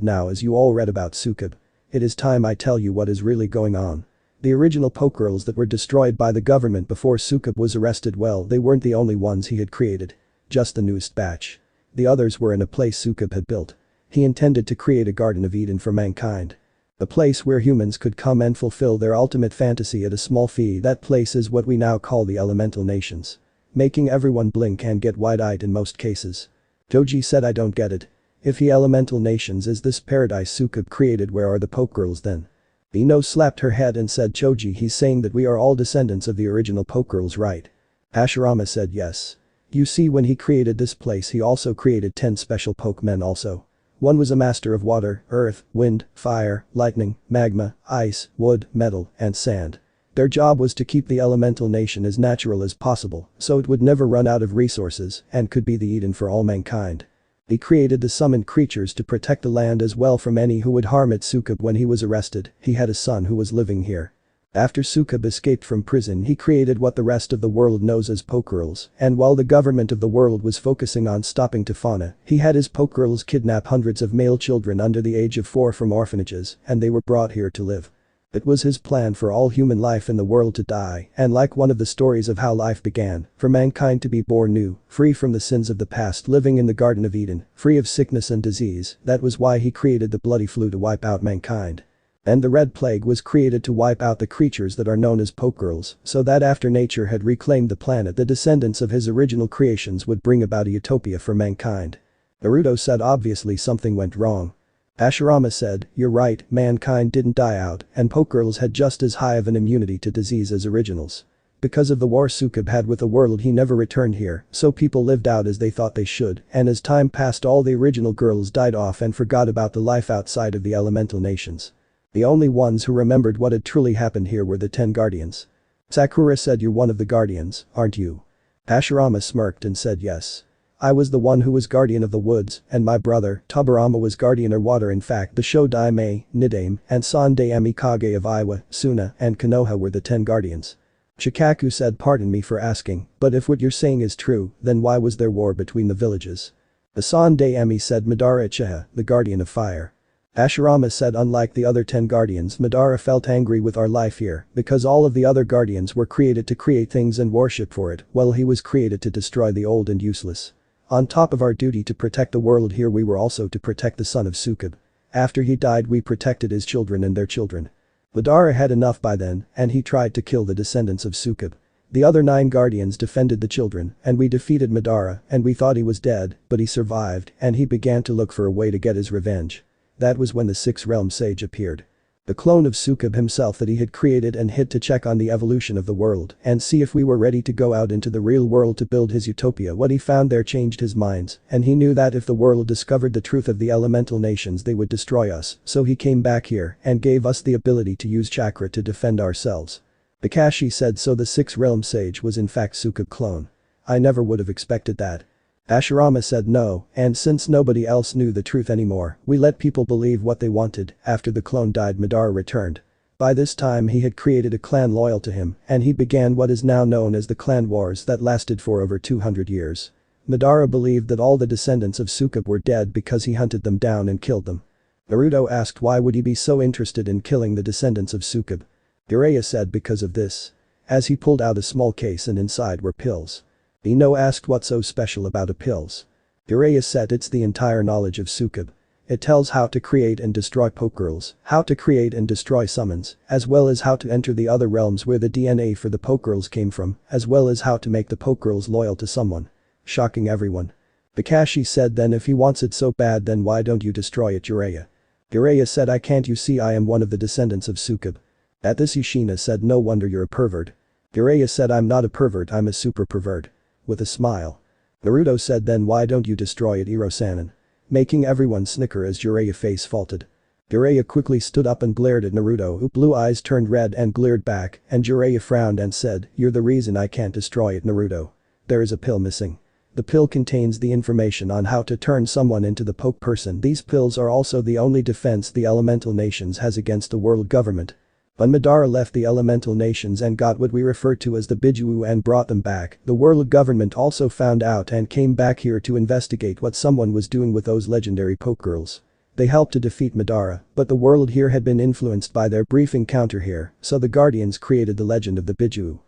now as you all read about Sukub, it is time I tell you what is really going on. The original Pokegirls that were destroyed by the government before Sukub was arrested, well, they weren't the only ones he had created. Just the newest batch. The others were in a place Sukub had built. He intended to create a Garden of Eden for mankind. A place where humans could come and fulfill their ultimate fantasy at a small fee. That place is what we now call the elemental nations. Making everyone blink and get wide-eyed in most cases. Doji said, I don't get it. If the elemental nations is this paradise Sukub created, where are the Pokegirls then? Ino slapped her head and said, Choji, he's saying that we are all descendants of the original Pokegirls, right? Hashirama said yes. You see, when he created this place he also created 10 special Pokemen also. One was a master of water, earth, wind, fire, lightning, magma, ice, wood, metal, and sand. Their job was to keep the elemental nation as natural as possible, so it would never run out of resources and could be the Eden for all mankind. He created the summoned creatures to protect the land as well from any who would harm it. Sukub, when he was arrested, he had a son who was living here. After Sukub escaped from prison, he created what the rest of the world knows as Pokegirls, and while the government of the world was focusing on stopping Tofana, he had his Pokegirls kidnap hundreds of male children under the age of 4 from orphanages, and they were brought here to live. It was his plan for all human life in the world to die, and like one of the stories of how life began, for mankind to be born new, free from the sins of the past, living in the Garden of Eden, free of sickness and disease. That was why he created the bloody flu to wipe out mankind. And the Red Plague was created to wipe out the creatures that are known as Pokegirls, so that after nature had reclaimed the planet, the descendants of his original creations would bring about a utopia for mankind. Naruto said, obviously something went wrong. Hashirama said, you're right, mankind didn't die out, and Pokegirls had just as high of an immunity to disease as originals. Because of the war Sukub had with the world, he never returned here, so people lived out as they thought they should, and as time passed all the original girls died off and forgot about the life outside of the elemental nations. The only ones who remembered what had truly happened here were the 10 guardians. Sakura said, you're one of the guardians, aren't you? Hashirama smirked and said yes. I was the one who was guardian of the woods, and my brother, Tobirama, was guardian of water. In fact, the Shodaime, Nidame, and Sandae Amikage of Iwa, Suna, and Konoha were the 10 guardians. Shikaku said, pardon me for asking, but if what you're saying is true, then why was there war between the villages? The Sandae Ami said, Madara Uchiha, the guardian of fire. Hashirama said, unlike the other 10 guardians, Madara felt angry with our life here because all of the other guardians were created to create things and worship for it, while he was created to destroy the old and useless. On top of our duty to protect the world here, we were also to protect the son of Sukub. After he died, we protected his children and their children. Madara had enough by then, and he tried to kill the descendants of Sukub. The other 9 guardians defended the children, and we defeated Madara, and we thought he was dead, but he survived, and he began to look for a way to get his revenge. That was when the 6th realm sage appeared. The clone of Sukub himself that he had created and hid to check on the evolution of the world and see if we were ready to go out into the real world to build his utopia. What he found there changed his minds, and he knew that if the world discovered the truth of the elemental nations, they would destroy us, so he came back here and gave us the ability to use chakra to defend ourselves. Kakashi said, so the 6th realm sage was in fact Sukub clone. I never would have expected that. Hashirama said no, and since nobody else knew the truth anymore, we let people believe what they wanted. After the clone died, Madara returned. By this time he had created a clan loyal to him, and he began what is now known as the clan wars that lasted for over 200 years. Madara believed that all the descendants of Sukub were dead because he hunted them down and killed them. Naruto asked why would he be so interested in killing the descendants of Sukub. Jiraiya said because of this. As he pulled out a small case and inside were pills. Ino asked what's so special about the pills. Jiraiya said it's the entire knowledge of Sukub. It tells how to create and destroy Pokegirls, how to create and destroy summons, as well as how to enter the other realms where the DNA for the Pokegirls came from, as well as how to make the Pokegirls loyal to someone. Shocking everyone. Kakashi said, then if he wants it so bad, then why don't you destroy it, Jiraiya? Jiraiya said, I can't, you see I am one of the descendants of Sukub. At this Ishina said, no wonder you're a pervert. Jiraiya said, I'm not a pervert, I'm a super pervert. With a smile. Naruto said, then why don't you destroy it, Iro-sanin? Making everyone snicker as Jiraiya face faulted. Jiraiya quickly stood up and glared at Naruto, whose blue eyes turned red and glared back, and Jiraiya frowned and said, you're the reason I can't destroy it, Naruto. There is a pill missing. The pill contains the information on how to turn someone into the poke person. These pills are also the only defense the elemental nations has against the world government. When Madara left the elemental nations and got what we refer to as the Biju and brought them back, the world government also found out and came back here to investigate what someone was doing with those legendary Pokegirls. They helped to defeat Madara, but the world here had been influenced by their brief encounter here, so the Guardians created the legend of the Biju.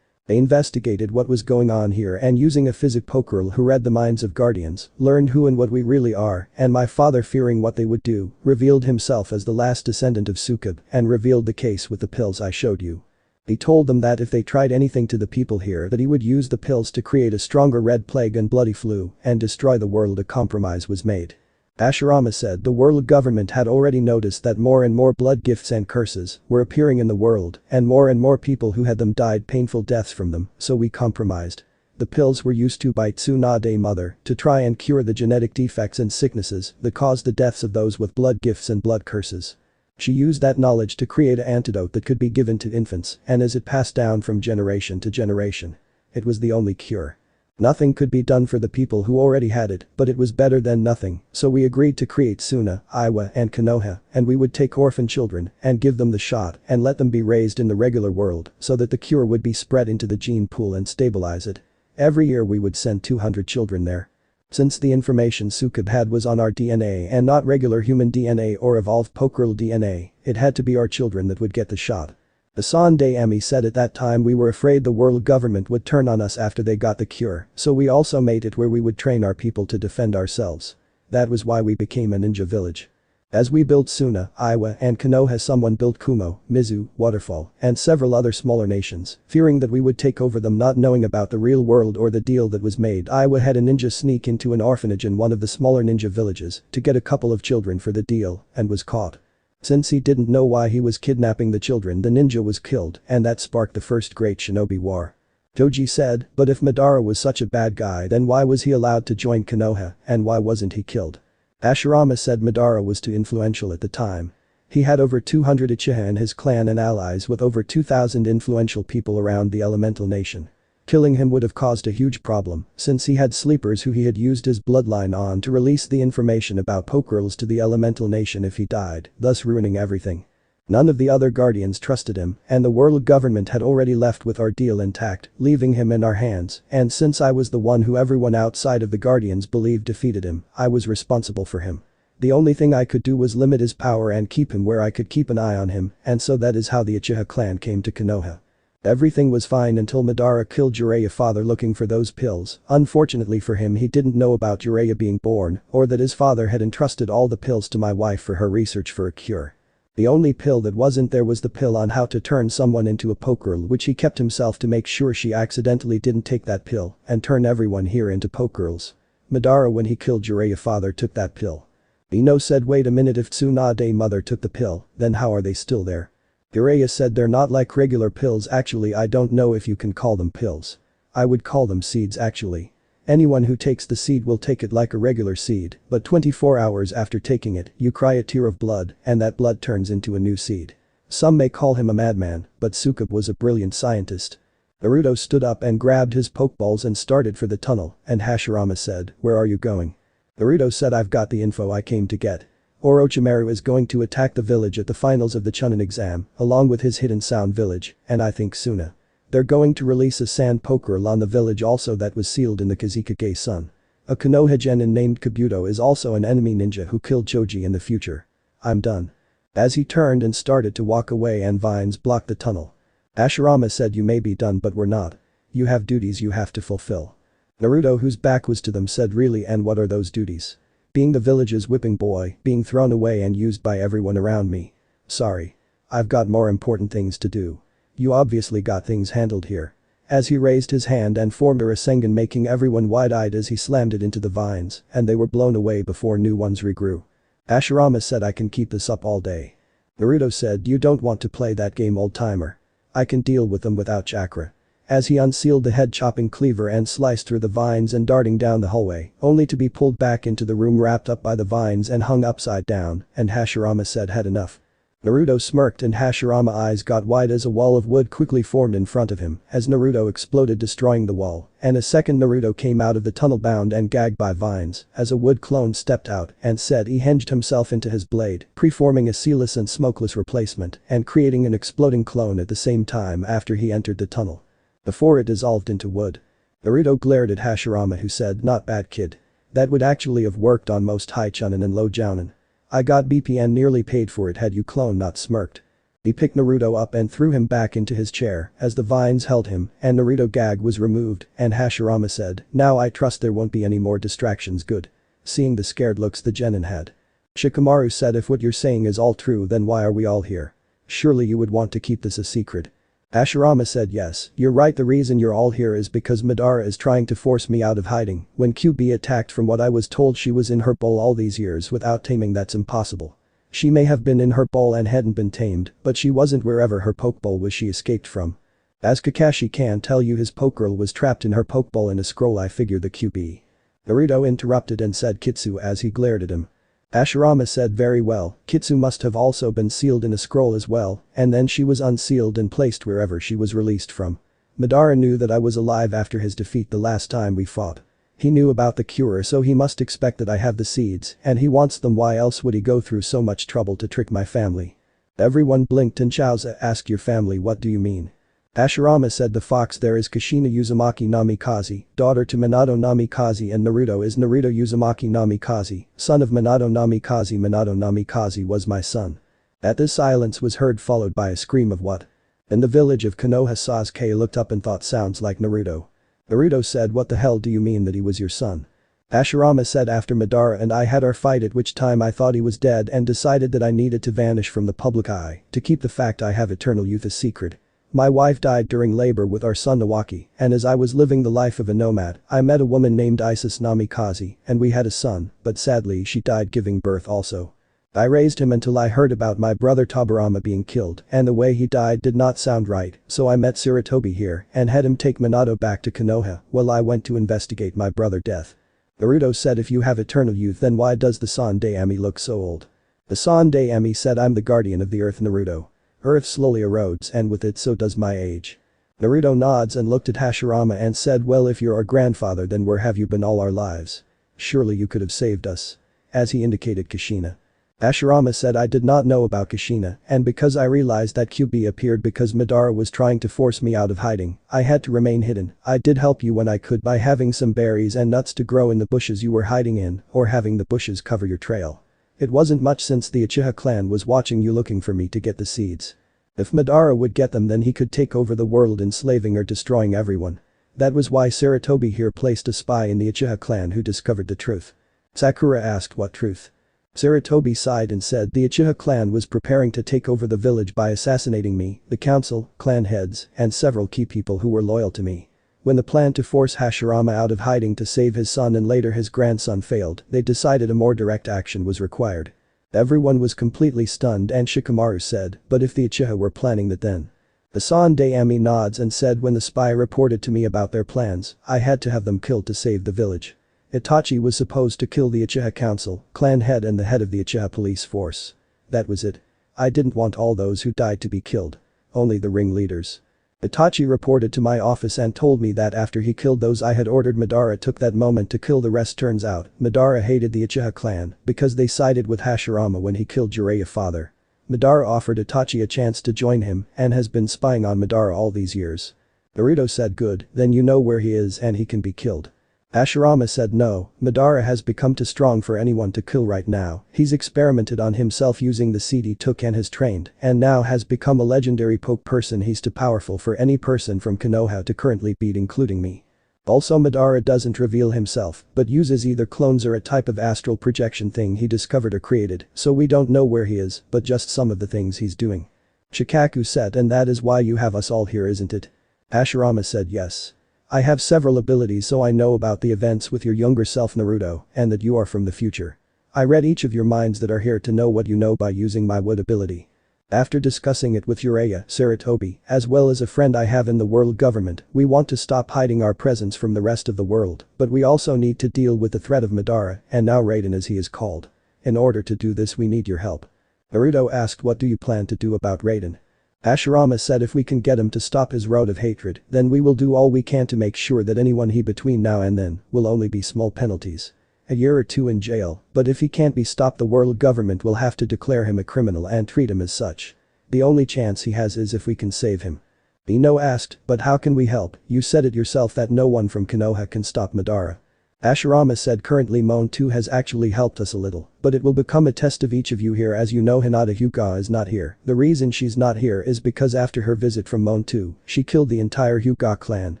They investigated what was going on here and using a physic Pokegirl who read the minds of guardians, learned who and what we really are, and my father fearing what they would do, revealed himself as the last descendant of Sukub and revealed the case with the pills I showed you. He told them that if they tried anything to the people here that he would use the pills to create a stronger red plague and bloody flu and destroy the world. A compromise was made. Hashirama said the world government had already noticed that more and more blood gifts and curses were appearing in the world and more people who had them died painful deaths from them, so we compromised. The pills were used to by Tsunade mother to try and cure the genetic defects and sicknesses that caused the deaths of those with blood gifts and blood curses. She used that knowledge to create an antidote that could be given to infants and as it passed down from generation to generation. It was the only cure. Nothing could be done for the people who already had it, but it was better than nothing, so we agreed to create Suna, Iwa and Konoha, and we would take orphan children and give them the shot and let them be raised in the regular world so that the cure would be spread into the gene pool and stabilize it. Every year we would send 200 children there. Since the information Sukub had was on our DNA and not regular human DNA or evolved Pokegirl DNA, it had to be our children that would get the shot. Asande Ami said at that time we were afraid the world government would turn on us after they got the cure, so we also made it where we would train our people to defend ourselves. That was why we became a ninja village. As we built Suna, Iwa and Konoha, someone built Kumo, Mizu, Waterfall, and several other smaller nations, fearing that we would take over them not knowing about the real world or the deal that was made. Iwa had a ninja sneak into an orphanage in one of the smaller ninja villages to get a couple of children for the deal and was caught. Since he didn't know why he was kidnapping the children, the ninja was killed and that sparked the first great shinobi war. Toji said, but if Madara was such a bad guy then why was he allowed to join Konoha and why wasn't he killed? Hashirama said Madara was too influential at the time. He had over 200 Uchiha in his clan and allies with over 2,000 influential people around the elemental nation. Killing him would have caused a huge problem since he had sleepers who he had used his bloodline on to release the information about Pokegirls to the elemental nation if he died, thus ruining everything. None of the other guardians trusted him and the world government had already left with our deal intact, leaving him in our hands, and since I was the one who everyone outside of the guardians believed defeated him, I was responsible for him. The only thing I could do was limit his power and keep him where I could keep an eye on him, and so that is how the Uchiha clan came to Konoha. Everything was fine until Madara killed Jiraiya's father looking for those pills. Unfortunately for him, he didn't know about Jiraiya being born or that his father had entrusted all the pills to my wife for her research for a cure. The only pill that wasn't there was the pill on how to turn someone into a Pokegirl, which he kept himself to make sure she accidentally didn't take that pill and turn everyone here into Pokegirls. Madara, when he killed Jiraiya's father, took that pill. Ino said, wait a minute, if Tsunade's mother took the pill, then how are they still there? Jiraiya said they're not like regular pills. Actually, I don't know if you can call them pills. I would call them seeds actually. Anyone who takes the seed will take it like a regular seed, but 24 hours after taking it, you cry a tear of blood and that blood turns into a new seed. Some may call him a madman, but Sukub was a brilliant scientist. Naruto stood up and grabbed his Pokeballs and started for the tunnel, and Hashirama said, where are you going? Naruto said, I've got the info I came to get. Orochimaru is going to attack the village at the finals of the Chunin exam, along with his hidden sound village, and I think Suna. They're going to release a sand Pokegirl on the village also that was sealed in the Kazekage Sun. A Konoha genin named Kabuto is also an enemy ninja who killed Choji in the future. I'm done. As he turned and started to walk away and vines blocked the tunnel. Hashirama said, you may be done but we're not. You have duties you have to fulfill. Naruto, whose back was to them, said, really, and what are those duties? Being the village's whipping boy, being thrown away and used by everyone around me. Sorry. I've got more important things to do. You obviously got things handled here. As he raised his hand and formed a Rasengan, making everyone wide-eyed as he slammed it into the vines, and they were blown away before new ones regrew. Hashirama said, I can keep this up all day. Naruto said, you don't want to play that game, old-timer. I can deal with them without chakra. As he unsealed the head-chopping cleaver and sliced through the vines and darting down the hallway, only to be pulled back into the room wrapped up by the vines and hung upside down, and Hashirama said, had enough. Naruto smirked and Hashirama's eyes got wide as a wall of wood quickly formed in front of him as Naruto exploded, destroying the wall, and a second Naruto came out of the tunnel bound and gagged by vines as a wood clone stepped out and said he hinged himself into his blade, preforming a sealess and smokeless replacement and creating an exploding clone at the same time after he entered the tunnel. Before it dissolved into wood. Naruto glared at Hashirama, who said, not bad, kid. That would actually have worked on most high chunin and low jounin. I got BP and nearly paid for it had you clone not smirked. He picked Naruto up and threw him back into his chair as the vines held him and Naruto gag was removed and Hashirama said, "Now I trust there won't be any more distractions." Good. Seeing the scared looks the genin had. Shikamaru said, "If what you're saying is all true then why are we all here? Surely you would want to keep this a secret." Hashirama said, "Yes, you're right, the reason you're all here is because Madara is trying to force me out of hiding. When QB attacked, from what I was told, she was in her bowl all these years without taming. That's impossible. She may have been in her bowl and hadn't been tamed, but she wasn't wherever her pokeball was she escaped from. As Kakashi can tell you, his pokegirl was trapped in her pokeball in a scroll. I figure the QB." Naruto interrupted and said Kitsu as he glared at him. Hashirama said, "Very well, Kitsu must have also been sealed in a scroll as well, and then she was unsealed and placed wherever she was released from. Madara knew that I was alive after his defeat the last time we fought. He knew about the cure, so he must expect that I have the seeds and he wants them. Why else would he go through so much trouble to trick my family?" Everyone blinked and Chaoza asked, "Your family, what do you mean?" Hashirama said, "The fox there is Kushina Uzumaki Namikaze, daughter to Minato Namikaze, and Naruto is Naruto Uzumaki Namikaze, son of Minato Namikaze. Minato Namikaze was my son." At this, silence was heard followed by a scream of "What?" In the village of Konoha, Sasuke looked up and thought, "Sounds like Naruto." Naruto said, "What the hell do you mean that he was your son?" Hashirama said, "After Madara and I had our fight, at which time I thought he was dead and decided that I needed to vanish from the public eye to keep the fact I have eternal youth a secret. My wife died during labor with our son Nawaki, and as I was living the life of a nomad, I met a woman named Isis Namikaze and we had a son, but sadly she died giving birth also. I raised him until I heard about my brother Tobirama being killed, and the way he died did not sound right, so I met Sarutobi here and had him take Minato back to Konoha while I went to investigate my brother's death." Naruto said, "If you have eternal youth then why does the Sandaime look so old?" The Sandaime said, "I'm the guardian of the earth, Naruto. Earth slowly erodes and with it so does my age." Naruto nods and looked at Hashirama and said, "Well, if you're our grandfather then where have you been all our lives? Surely you could have saved us." As he indicated Kushina. Hashirama said, "I did not know about Kushina, and because I realized that QB appeared because Madara was trying to force me out of hiding, I had to remain hidden. I did help you when I could by having some berries and nuts to grow in the bushes you were hiding in, or having the bushes cover your trail. It wasn't much since the Uchiha clan was watching you looking for me to get the seeds. If Madara would get them then he could take over the world, enslaving or destroying everyone. That was why Sarutobi here placed a spy in the Uchiha clan who discovered the truth." Sakura asked, "What truth?" Sarutobi sighed and said, "The Uchiha clan was preparing to take over the village by assassinating me, the council, clan heads, and several key people who were loyal to me. When the plan to force Hashirama out of hiding to save his son and later his grandson failed, they decided a more direct action was required." Everyone was completely stunned and Shikamaru said, "But if the Uchiha were planning that then?" The Sandaime nods and said, "When the spy reported to me about their plans, I had to have them killed to save the village. Itachi was supposed to kill the Uchiha council, clan head and the head of the Uchiha police force. That was it. I didn't want all those who died to be killed. Only the ringleaders. Itachi reported to my office and told me that after he killed those I had ordered, Madara took that moment to kill the rest. Turns out, Madara hated the Uchiha clan because they sided with Hashirama when he killed Jiraiya's father. Madara offered Itachi a chance to join him and has been spying on Madara all these years." Naruto said, "Good, then you know where he is and he can be killed." Hashirama said, "No, Madara has become too strong for anyone to kill right now. He's experimented on himself using the seed he took and has trained and now has become a legendary poke person. He's too powerful for any person from Konoha to currently beat, including me. Also, Madara doesn't reveal himself but uses either clones or a type of astral projection thing he discovered or created, so we don't know where he is but just some of the things he's doing." Shikaku said, "And that is why you have us all here, isn't it?" Hashirama said, "Yes. I have several abilities, so I know about the events with your younger self Naruto and that you are from the future. I read each of your minds that are here to know what you know by using my wood ability. After discussing it with Jiraiya, Sarutobi, as well as a friend I have in the world government, we want to stop hiding our presence from the rest of the world, but we also need to deal with the threat of Madara, and now Raiden as he is called. In order to do this we need your help." Naruto asked, "What do you plan to do about Raiden?" Hashirama said, "If we can get him to stop his road of hatred, then we will do all we can to make sure that anyone he between now and then will only be small penalties. A year or two in jail, but if he can't be stopped the world government will have to declare him a criminal and treat him as such. The only chance he has is if we can save him." Ino asked, "But how can we help? You said it yourself that no one from Konoha can stop Madara." Hashirama said currently Mon 2 has actually helped us a little, but it will become a test of each of you here as you know Hinata Hyuga is not here. The reason she's not here is because after her visit from Mon 2, she killed the entire Hyuga clan,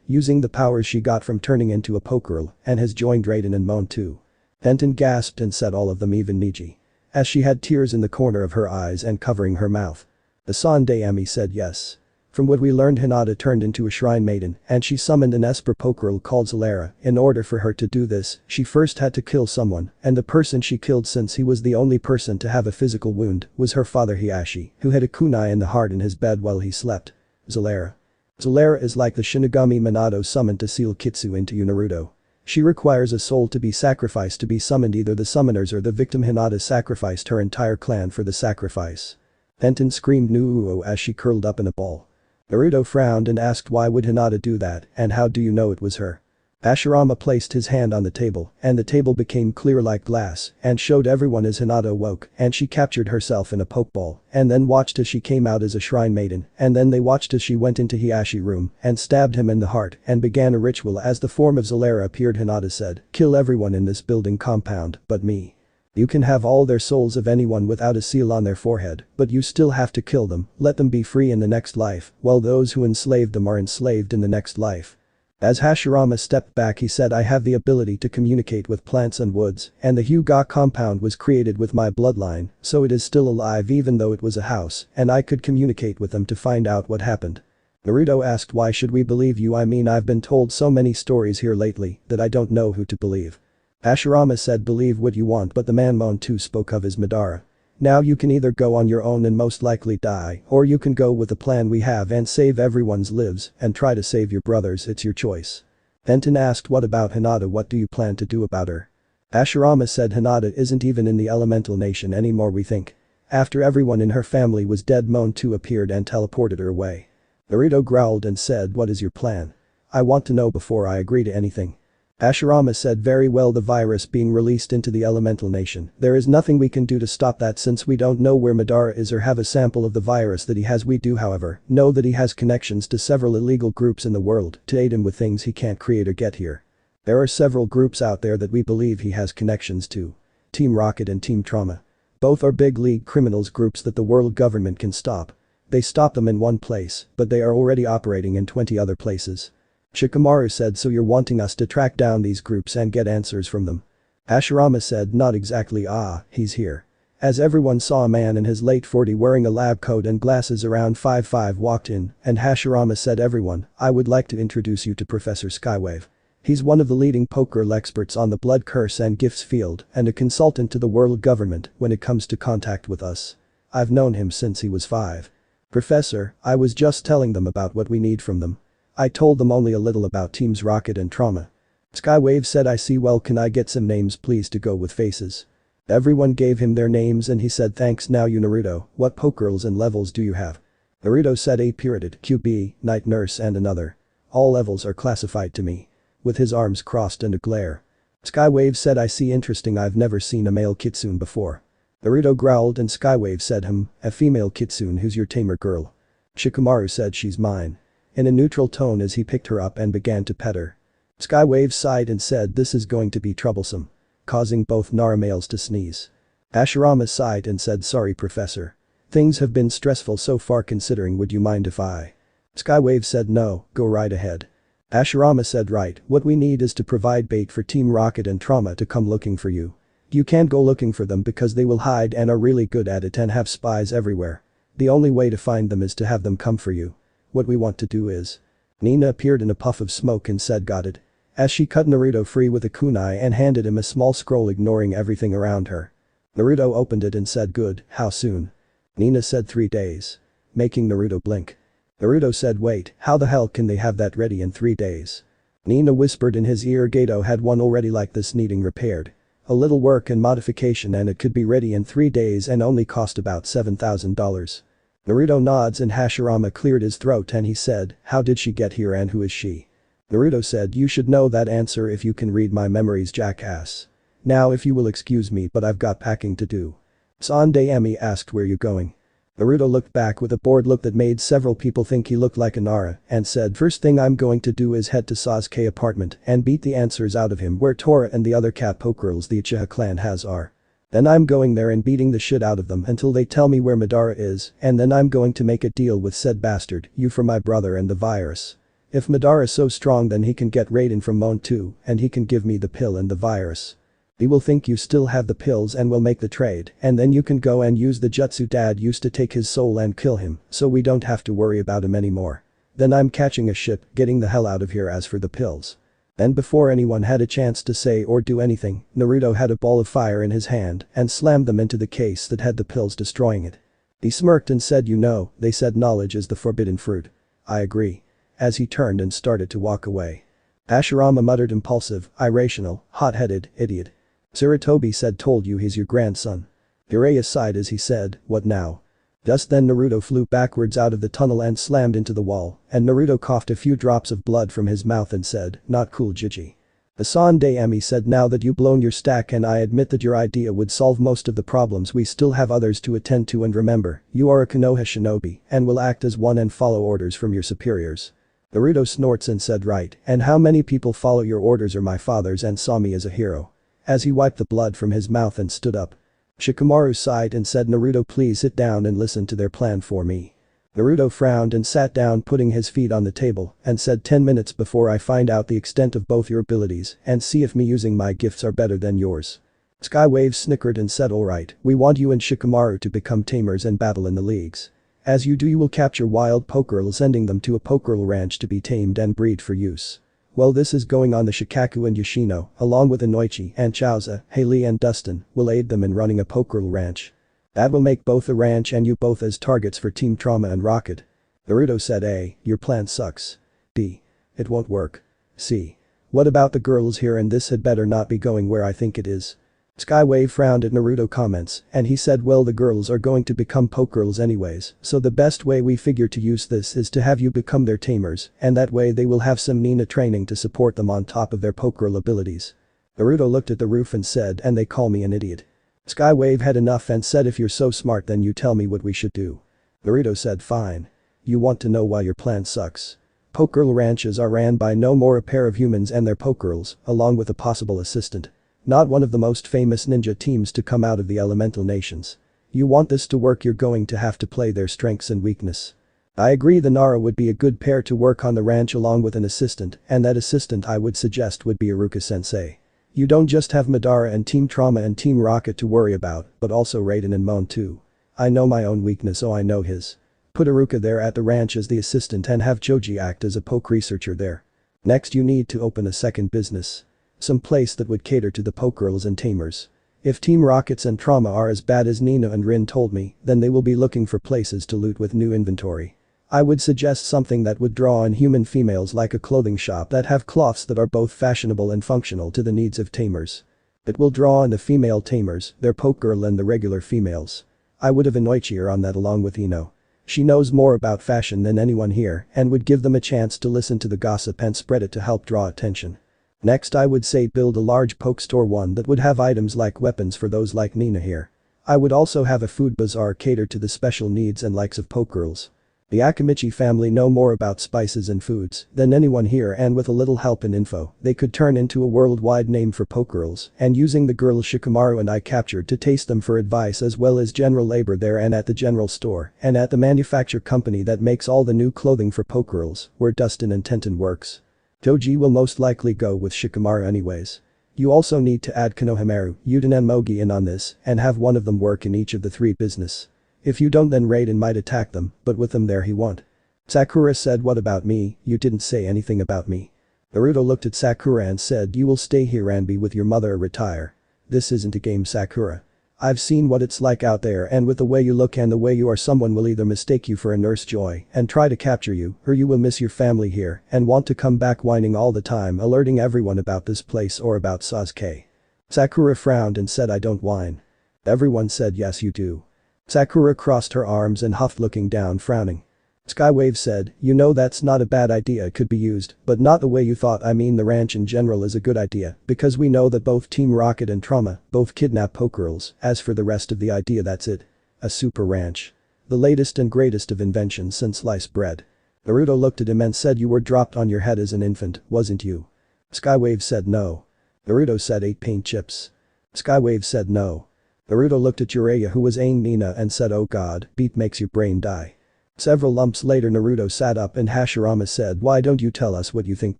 using the powers she got from turning into a Pokegirl, and has joined Raiden and Mon 2. Tenten gasped and said all of them even Niji. As she had tears in the corner of her eyes and covering her mouth. Asande Ami said yes. From what we learned Hinata turned into a shrine maiden and she summoned an Esper Pokegirl called Zalera. In order for her to do this, she first had to kill someone and the person she killed since he was the only person to have a physical wound was her father Hiashi who had a kunai in the heart in his bed while he slept. Zalera. Zalera is like the Shinigami Minato summoned to seal Kitsu into Naruto. She requires a soul to be sacrificed to be summoned either the summoners or the victim Hinata sacrificed her entire clan for the sacrifice. Tenten screamed Nuuo as she curled up in a ball. Naruto frowned and asked why would Hinata do that and how do you know it was her? Hashirama placed his hand on the table and the table became clear like glass and showed everyone as Hinata awoke and she captured herself in a pokeball and then watched as she came out as a shrine maiden and then they watched as she went into Hiashi room and stabbed him in the heart and began a ritual as the form of Zalera appeared. Hinata said, kill everyone in this building compound but me. You can have all their souls of anyone without a seal on their forehead, but you still have to kill them, let them be free in the next life, while those who enslaved them are enslaved in the next life. As Hashirama stepped back he said I have the ability to communicate with plants and woods, and the Hyuga compound was created with my bloodline, so it is still alive even though it was a house, and I could communicate with them to find out what happened. Naruto asked why should we believe you? I mean I've been told so many stories here lately that I don't know who to believe. Hashirama said believe what you want but the man Mon 2 spoke of is Madara. Now you can either go on your own and most likely die or you can go with the plan we have and save everyone's lives and try to save your brothers, it's your choice. Tenten asked what about Hinata, what do you plan to do about her? Hashirama said Hinata isn't even in the elemental nation anymore we think. After everyone in her family was dead Mon 2 appeared and teleported her away. Naruto growled and said what is your plan? I want to know before I agree to anything. Hashirama said very well the virus being released into the elemental nation, there is nothing we can do to stop that since we don't know where Madara is or have a sample of the virus that he has. We do however know that he has connections to several illegal groups in the world to aid him with things he can't create or get here. There are several groups out there that we believe he has connections to. Team Rocket and Team Trauma. Both are big league criminals groups that the world government can stop. They stop them in one place, but they are already operating in 20 other places. Shikamaru said so you're wanting us to track down these groups and get answers from them. Hashirama said not exactly he's here. As everyone saw a man in his late 40s wearing a lab coat and glasses around 5'5" walked in and Hashirama said everyone, I would like to introduce you to Professor Skywave. He's one of the leading Pokegirl experts on the blood curse and gifts field and a consultant to the world government when it comes to contact with us. I've known him since he was 5. Professor, I was just telling them about what we need from them. I told them only a little about Teams Rocket and Trauma. Skywave said I see well can I get some names please to go with faces. Everyone gave him their names and he said thanks now you Naruto, what Pokegirls and levels do you have? Naruto said A period, QB, Night Nurse and another. All levels are classified to me. With his arms crossed and a glare. Skywave said I see interesting I've never seen a male kitsune before. Naruto growled and Skywave said a female kitsune who's your tamer girl? Shikamaru said she's mine. In a neutral tone as he picked her up and began to pet her. Skywave sighed and said this is going to be troublesome. Causing both Nara males to sneeze. Hashirama sighed and said sorry professor. Things have been stressful so far considering would you mind if I? Skywave said no, go right ahead. Hashirama said right, what we need is to provide bait for Team Rocket and Trauma to come looking for you. You can't go looking for them because they will hide and are really good at it and have spies everywhere. The only way to find them is to have them come for you. What we want to do is. Nina appeared in a puff of smoke and said got it. As she cut Naruto free with a kunai and handed him a small scroll ignoring everything around her. Naruto opened it and said good, how soon? Nina said 3 days. Making Naruto blink. Naruto said wait, how the hell can they have that ready in 3 days? Nina whispered in his ear Gato had one already like this needing repaired. A little work and modification and it could be ready in 3 days and only cost about $7,000. Naruto nods and Hashirama cleared his throat and he said, how did she get here and who is she? Naruto said you should know that answer if you can read my memories jackass. Now if you will excuse me but I've got packing to do. Sande Ami asked where you going? Naruto looked back with a bored look that made several people think he looked like a Nara and said, "First thing I'm going to do is head to Sasuke apartment and beat the answers out of him where Tora and the other cat Pokegirls the Uchiha clan has are. Then I'm going there and beating the shit out of them until they tell me where Madara is, and then I'm going to make a deal with said bastard, you for my brother and the virus. If Madara is so strong then he can get Raiden from Moan too, and he can give me the pill and the virus. He will think you still have the pills and will make the trade, and then you can go and use the jutsu dad used to take his soul and kill him, so we don't have to worry about him anymore. Then I'm catching a ship, getting the hell out of here as for the pills." And before anyone had a chance to say or do anything, Naruto had a ball of fire in his hand and slammed them into the case that had the pills, destroying it. He smirked and said, "You know, they said knowledge is the forbidden fruit. I agree." As he turned and started to walk away. Hashirama muttered, "Impulsive, irrational, hot-headed, idiot." Sarutobi said, "Told you he's your grandson." Jiraiya sighed as he said, "What now?" Just then Naruto flew backwards out of the tunnel and slammed into the wall, and Naruto coughed a few drops of blood from his mouth and said, "Not cool, Jiji." Hassan Dayami said, "Now that you've blown your stack and I admit that your idea would solve most of the problems, we still have others to attend to, and remember, you are a Konoha shinobi and will act as one and follow orders from your superiors." Naruto snorts and said, "Right, and how many people follow your orders are my father's and saw me as a hero?" As he wiped the blood from his mouth and stood up. Shikamaru sighed and said, "Naruto, please sit down and listen to their plan for me." Naruto frowned and sat down, putting his feet on the table, and said, 10 minutes before I find out the extent of both your abilities and see if me using my gifts are better than yours." Skywave snickered and said, "Alright, we want you and Shikamaru to become tamers and battle in the leagues. As you do, you will capture wild Pokegirls, sending them to a Pokegirl ranch to be tamed and breed for use. Well, this is going on. The Shikaku and Yoshino, along with Inoichi and Chauza, Haley and Dustin, will aid them in running a Pokegirl ranch. That will make both the ranch and you both as targets for Team Trauma and Rocket." Naruto said, "A, your plan sucks. B, it won't work. C, what about the girls here, and this had better not be going where I think it is." Skywave frowned at Naruto comments and he said, "Well, the girls are going to become Pokegirls anyways, so the best way we figure to use this is to have you become their tamers, and that way they will have some Nina training to support them on top of their Pokegirl abilities." Naruto looked at the roof and said, "And they call me an idiot." Skywave had enough and said, "If you're so smart then you tell me what we should do." Naruto said, "Fine. You want to know why your plan sucks? Pokegirl ranches are ran by no more a pair of humans and their Pokegirls, along with a possible assistant. Not one of the most famous ninja teams to come out of the elemental nations. You want this to work, you're going to have to play their strengths and weakness. I agree the Nara would be a good pair to work on the ranch along with an assistant, and that assistant I would suggest would be Iruka-sensei. You don't just have Madara and Team Trauma and Team Rocket to worry about, but also Raiden and Moan too. I know my own weakness, so I know his. Put Iruka there at the ranch as the assistant and have Choji act as a poke researcher there. Next you need to open a second business. Some place that would cater to the Pokegirls and tamers. If Team Rockets and Trauma are as bad as Nina and Rin told me, then they will be looking for places to loot with new inventory. I would suggest something that would draw on human females, like a clothing shop that have cloths that are both fashionable and functional to the needs of tamers. It will draw on the female tamers, their Pokegirl and the regular females. I would have Inoichi on that along with Ino. She knows more about fashion than anyone here and would give them a chance to listen to the gossip and spread it to help draw attention. Next I would say build a large poke store, one that would have items like weapons for those like Nina here. I would also have a food bazaar cater to the special needs and likes of Pokegirls. The Akamichi family know more about spices and foods than anyone here, and with a little help and info, they could turn into a worldwide name for Pokegirls, and using the girls Shikamaru and I captured to taste them for advice, as well as general labor there and at the general store and at the manufacture company that makes all the new clothing for Pokegirls, where Dustin and Tenten works. Toji will most likely go with Shikamaru anyways. You also need to add Konohamaru, Yuden and Mogi in on this and have one of them work in each of the three business. If you don't, then Raiden might attack them, but with them there he won't. Sakura said, "What about me? You didn't say anything about me." Naruto looked at Sakura and said, "You will stay here and be with your mother or retire. This isn't a game, Sakura. I've seen what it's like out there, and with the way you look and the way you are, someone will either mistake you for a Nurse Joy and try to capture you, or you will miss your family here and want to come back whining all the time, alerting everyone about this place or about Sasuke." Sakura frowned and said, "I don't whine." Everyone said, "Yes you do." Sakura crossed her arms and huffed, looking down, frowning. Skywave said, "You know that's not a bad idea, it could be used, but not the way you thought. I mean the ranch in general is a good idea, because we know that both Team Rocket and Trauma both kidnap Pokegirls. As for the rest of the idea, that's it. A super ranch. The latest and greatest of inventions since sliced bread. Naruto looked at him and said, you were dropped on your head as an infant, wasn't you? Skywave said no. Naruto said, ate paint chips. Skywave said no. Naruto looked at Jiraiya, who was ailing Nina, and said, oh god, beat makes your brain die. Several lumps later Naruto sat up and Hashirama said, why don't you tell us what you think,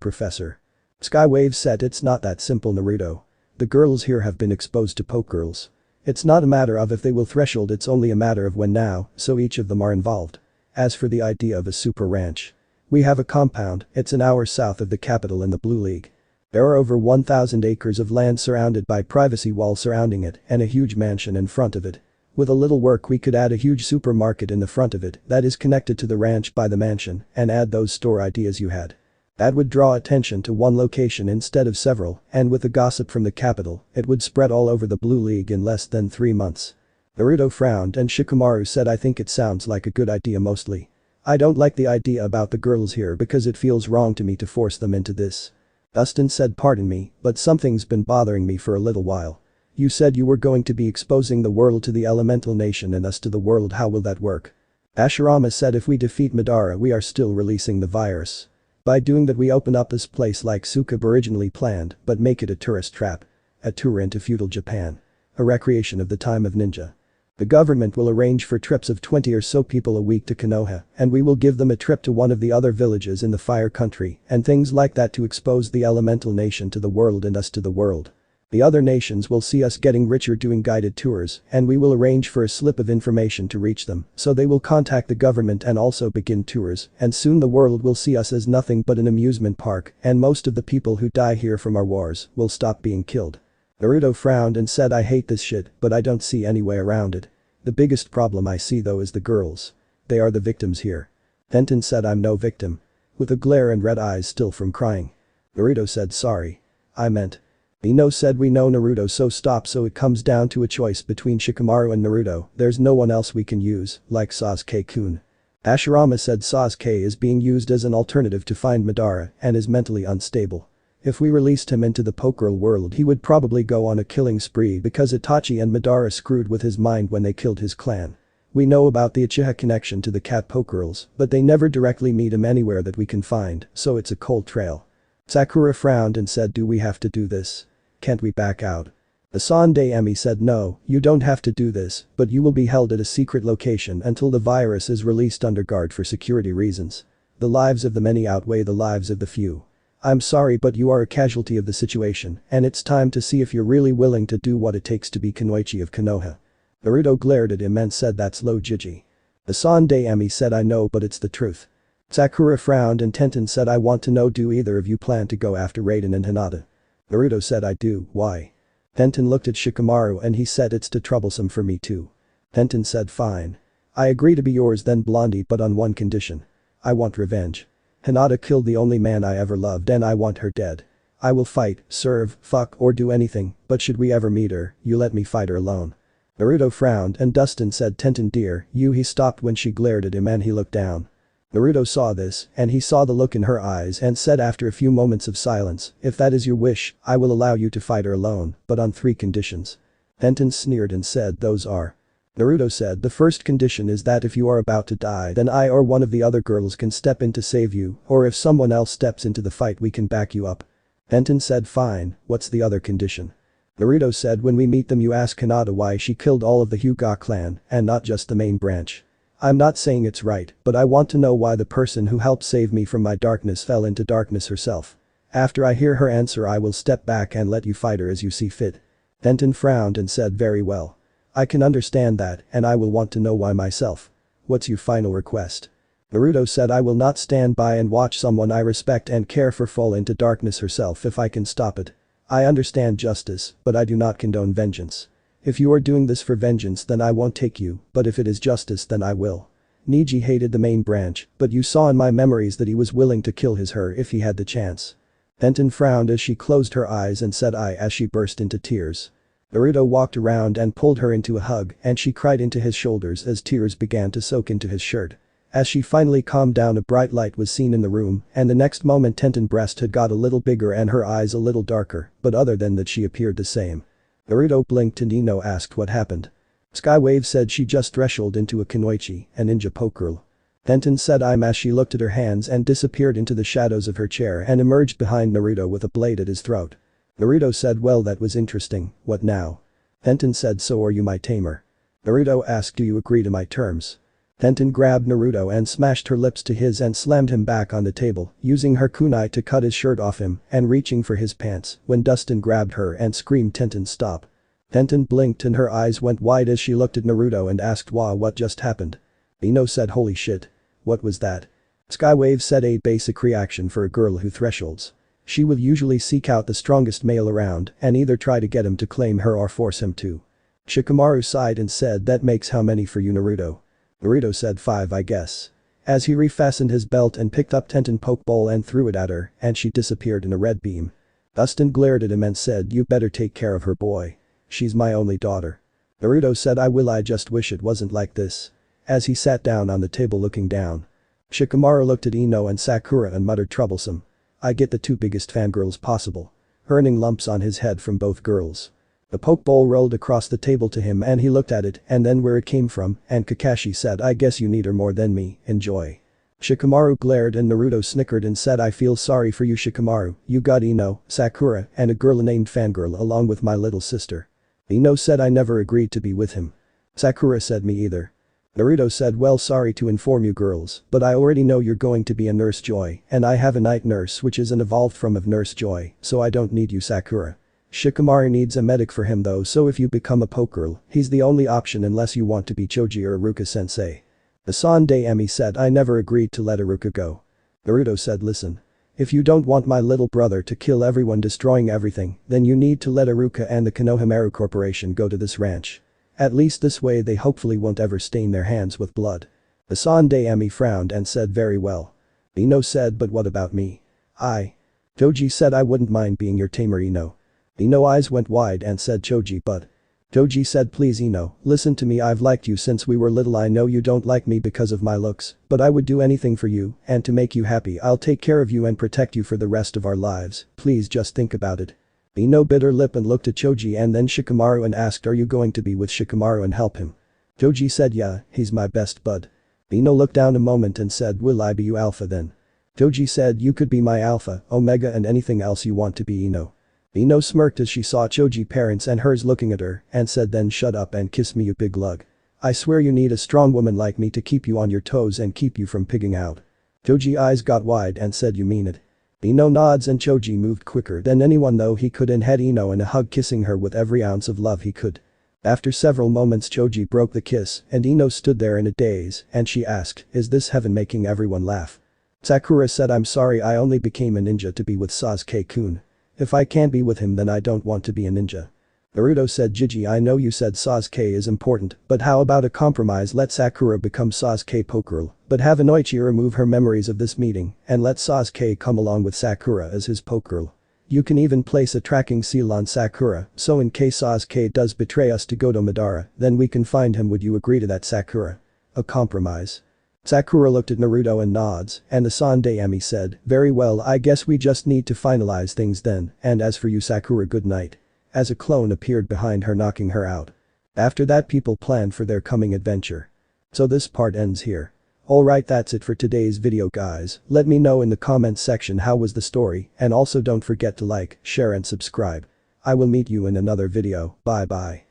Professor? Skywave said, it's not that simple, Naruto. The girls here have been exposed to Pokegirls. It's not a matter of if they will threshold, it's only a matter of when now, so each of them are involved. As for the idea of a super ranch. We have a compound, it's an hour south of the capital in the Blue League. There are over 1,000 acres of land surrounded by privacy walls surrounding it and a huge mansion in front of it. With a little work we could add a huge supermarket in the front of it that is connected to the ranch by the mansion and add those store ideas you had. That would draw attention to one location instead of several, and with the gossip from the capital, it would spread all over the Blue League in less than 3 months. Naruto frowned and Shikamaru said, I think it sounds like a good idea mostly. I don't like the idea about the girls here because it feels wrong to me to force them into this. Dustin said, pardon me, but something's been bothering me for a little while. You said you were going to be exposing the world to the elemental nation and us to the world, how will that work? Hashirama said, if we defeat Madara we are still releasing the virus. By doing that we open up this place like Sasuke originally planned, but make it a tourist trap. A tour into feudal Japan. A recreation of the time of ninja. The government will arrange for trips of 20 or so people a week to Konoha, and we will give them a trip to one of the other villages in the Fire Country, and things like that to expose the elemental nation to the world and us to the world. The other nations will see us getting richer doing guided tours, and we will arrange for a slip of information to reach them, so they will contact the government and also begin tours, and soon the world will see us as nothing but an amusement park, and most of the people who die here from our wars will stop being killed. Naruto frowned and said, I hate this shit, but I don't see any way around it. The biggest problem I see though is the girls. They are the victims here. Tenten said, I'm no victim. With a glare and red eyes still from crying. Naruto said, sorry. I meant. Ino said, we know, Naruto, so stop, so it comes down to a choice between Shikamaru and Naruto, there's no one else we can use, like Sasuke-kun. Hashirama said, Sasuke is being used as an alternative to find Madara and is mentally unstable. If we released him into the Pokegirl world he would probably go on a killing spree because Itachi and Madara screwed with his mind when they killed his clan. We know about the Uchiha connection to the cat Pokegirls, but they never directly meet him anywhere that we can find, so it's a cold trail. Sakura frowned and said, do we have to do this? Can't we back out? The Sunday Emi said, no, you don't have to do this, but you will be held at a secret location until the virus is released under guard for security reasons. The lives of the many outweigh the lives of the few. I'm sorry, but you are a casualty of the situation, and it's time to see if you're really willing to do what it takes to be Kunoichi of Konoha. Naruto glared at him and said, that's low Jiji. The Sunday Emi said, I know, but it's the truth. Sakura frowned and Tenten said, I want to know, do either of you plan to go after Raiden and Hinata? Naruto said, I do, why? Tenten looked at Shikamaru and he said, it's too troublesome for me too. Tenten said, fine. I agree to be yours then, Blondie, but on one condition. I want revenge. Hinata killed the only man I ever loved and I want her dead. I will fight, serve, fuck or do anything, but should we ever meet her, you let me fight her alone. Naruto frowned and Dustin said, Tenten dear, you. He stopped when she glared at him and he looked down. Naruto saw this and he saw the look in her eyes and said after a few moments of silence, if that is your wish, I will allow you to fight her alone, but on 3 conditions. Tenten sneered and said, those are. Naruto said, the first condition is that if you are about to die then I or one of the other girls can step in to save you, or if someone else steps into the fight we can back you up. Tenten said, fine, what's the other condition? Naruto said, when we meet them you ask Hinata why she killed all of the Hyuga clan and not just the main branch. I'm not saying it's right, but I want to know why the person who helped save me from my darkness fell into darkness herself. After I hear her answer I will step back and let you fight her as you see fit. Tenten frowned and said, very well. I can understand that, and I will want to know why myself. What's your final request? Naruto said, I will not stand by and watch someone I respect and care for fall into darkness herself if I can stop it. I understand justice, but I do not condone vengeance. If you are doing this for vengeance then I won't take you, but if it is justice then I will. Neji hated the main branch, but you saw in my memories that he was willing to kill her if he had the chance. Tenten frowned as she closed her eyes and said I as she burst into tears. Naruto walked around and pulled her into a hug and she cried into his shoulders as tears began to soak into his shirt. As she finally calmed down a bright light was seen in the room and the next moment Tenten's breast had got a little bigger and her eyes a little darker, but other than that she appeared the same. Naruto blinked and Ino asked what happened. Skywave said she just thresholded into a Kunoichi, a ninja Pokegirl. Tenten said I'm as she looked at her hands and disappeared into the shadows of her chair and emerged behind Naruto with a blade at his throat. Naruto said well that was interesting, what now? Tenten said so are you my tamer? Naruto asked do you agree to my terms? Tenten grabbed Naruto and smashed her lips to his and slammed him back on the table, using her kunai to cut his shirt off him and reaching for his pants when Dustin grabbed her and screamed Tenten stop. Tenten blinked and her eyes went wide as she looked at Naruto and asked wow what just happened? Ino said holy shit. What was that? Skywave said a basic reaction for a girl who thresholds. She will usually seek out the strongest male around and either try to get him to claim her or force him to. Shikamaru sighed and said that makes how many for you Naruto? Naruto said 5 I guess. As he refastened his belt and picked up Tenten Pokeball and threw it at her and she disappeared in a red beam. Dustin glared at him and said you better take care of her boy. She's my only daughter. Naruto said I will I just wish it wasn't like this. As he sat down on the table looking down. Shikamaru looked at Ino and Sakura and muttered troublesome. I get the two biggest fangirls possible. Earning lumps on his head from both girls. The Pokeball rolled across the table to him and he looked at it and then where it came from and Kakashi said I guess you need her more than me, enjoy. Shikamaru glared and Naruto snickered and said I feel sorry for you Shikamaru, you got Ino, Sakura and a girl named Fangirl along with my little sister. Ino said I never agreed to be with him. Sakura said me either. Naruto said well sorry to inform you girls, but I already know you're going to be a Nurse Joy and I have a night nurse which is an evolved form of Nurse Joy, so I don't need you Sakura. Shikamaru needs a medic for him though so if you become a Pokegirl, he's the only option unless you want to be Choji or Iruka sensei. The Sande Emi said I never agreed to let Iruka go. Naruto said listen. If you don't want my little brother to kill everyone destroying everything, then you need to let Iruka and the Konohamaru Corporation go to this ranch. At least this way they hopefully won't ever stain their hands with blood. The Sande Emi frowned and said very well. Ino said but what about me? Choji said I wouldn't mind being your tamer Ino. Ino eyes went wide and said Choji but. Choji said please Ino, listen to me I've liked you since we were little I know you don't like me because of my looks, but I would do anything for you and to make you happy I'll take care of you and protect you for the rest of our lives, please just think about it. Ino bit her lip and looked at Choji and then Shikamaru and asked are you going to be with Shikamaru and help him? Choji said yeah, he's my best bud. Ino looked down a moment and said will I be you alpha then? Choji said you could be my alpha, omega and anything else you want to be Ino. Ino smirked as she saw Choji parents and hers looking at her and said then shut up and kiss me you big lug. I swear you need a strong woman like me to keep you on your toes and keep you from pigging out. Choji eyes got wide and said you mean it. Ino nods and Choji moved quicker than anyone though he could and had Ino in a hug kissing her with every ounce of love he could. After several moments Choji broke the kiss and Ino stood there in a daze and she asked, is this heaven making everyone laugh? Sakura said I'm sorry I only became a ninja to be with Sasuke-kun. If I can't be with him then I don't want to be a ninja. Naruto said Gigi I know you said Sasuke is important, but how about a compromise let Sakura become Sasuke Pokegirl, but have Inoichi remove her memories of this meeting and let Sasuke come along with Sakura as his Pokegirl. You can even place a tracking seal on Sakura, so in case Sasuke does betray us to go to Madara, then we can find him would you agree to that Sakura? A compromise. Sakura looked at Naruto and nods, and the Sande Emi said, very well I guess we just need to finalize things then, and as for you Sakura good night. As a clone appeared behind her knocking her out. After that people planned for their coming adventure. So this part ends here. Alright that's it for today's video guys, let me know in the comments section how was the story and also don't forget to like, share and subscribe. I will meet you in another video, bye bye.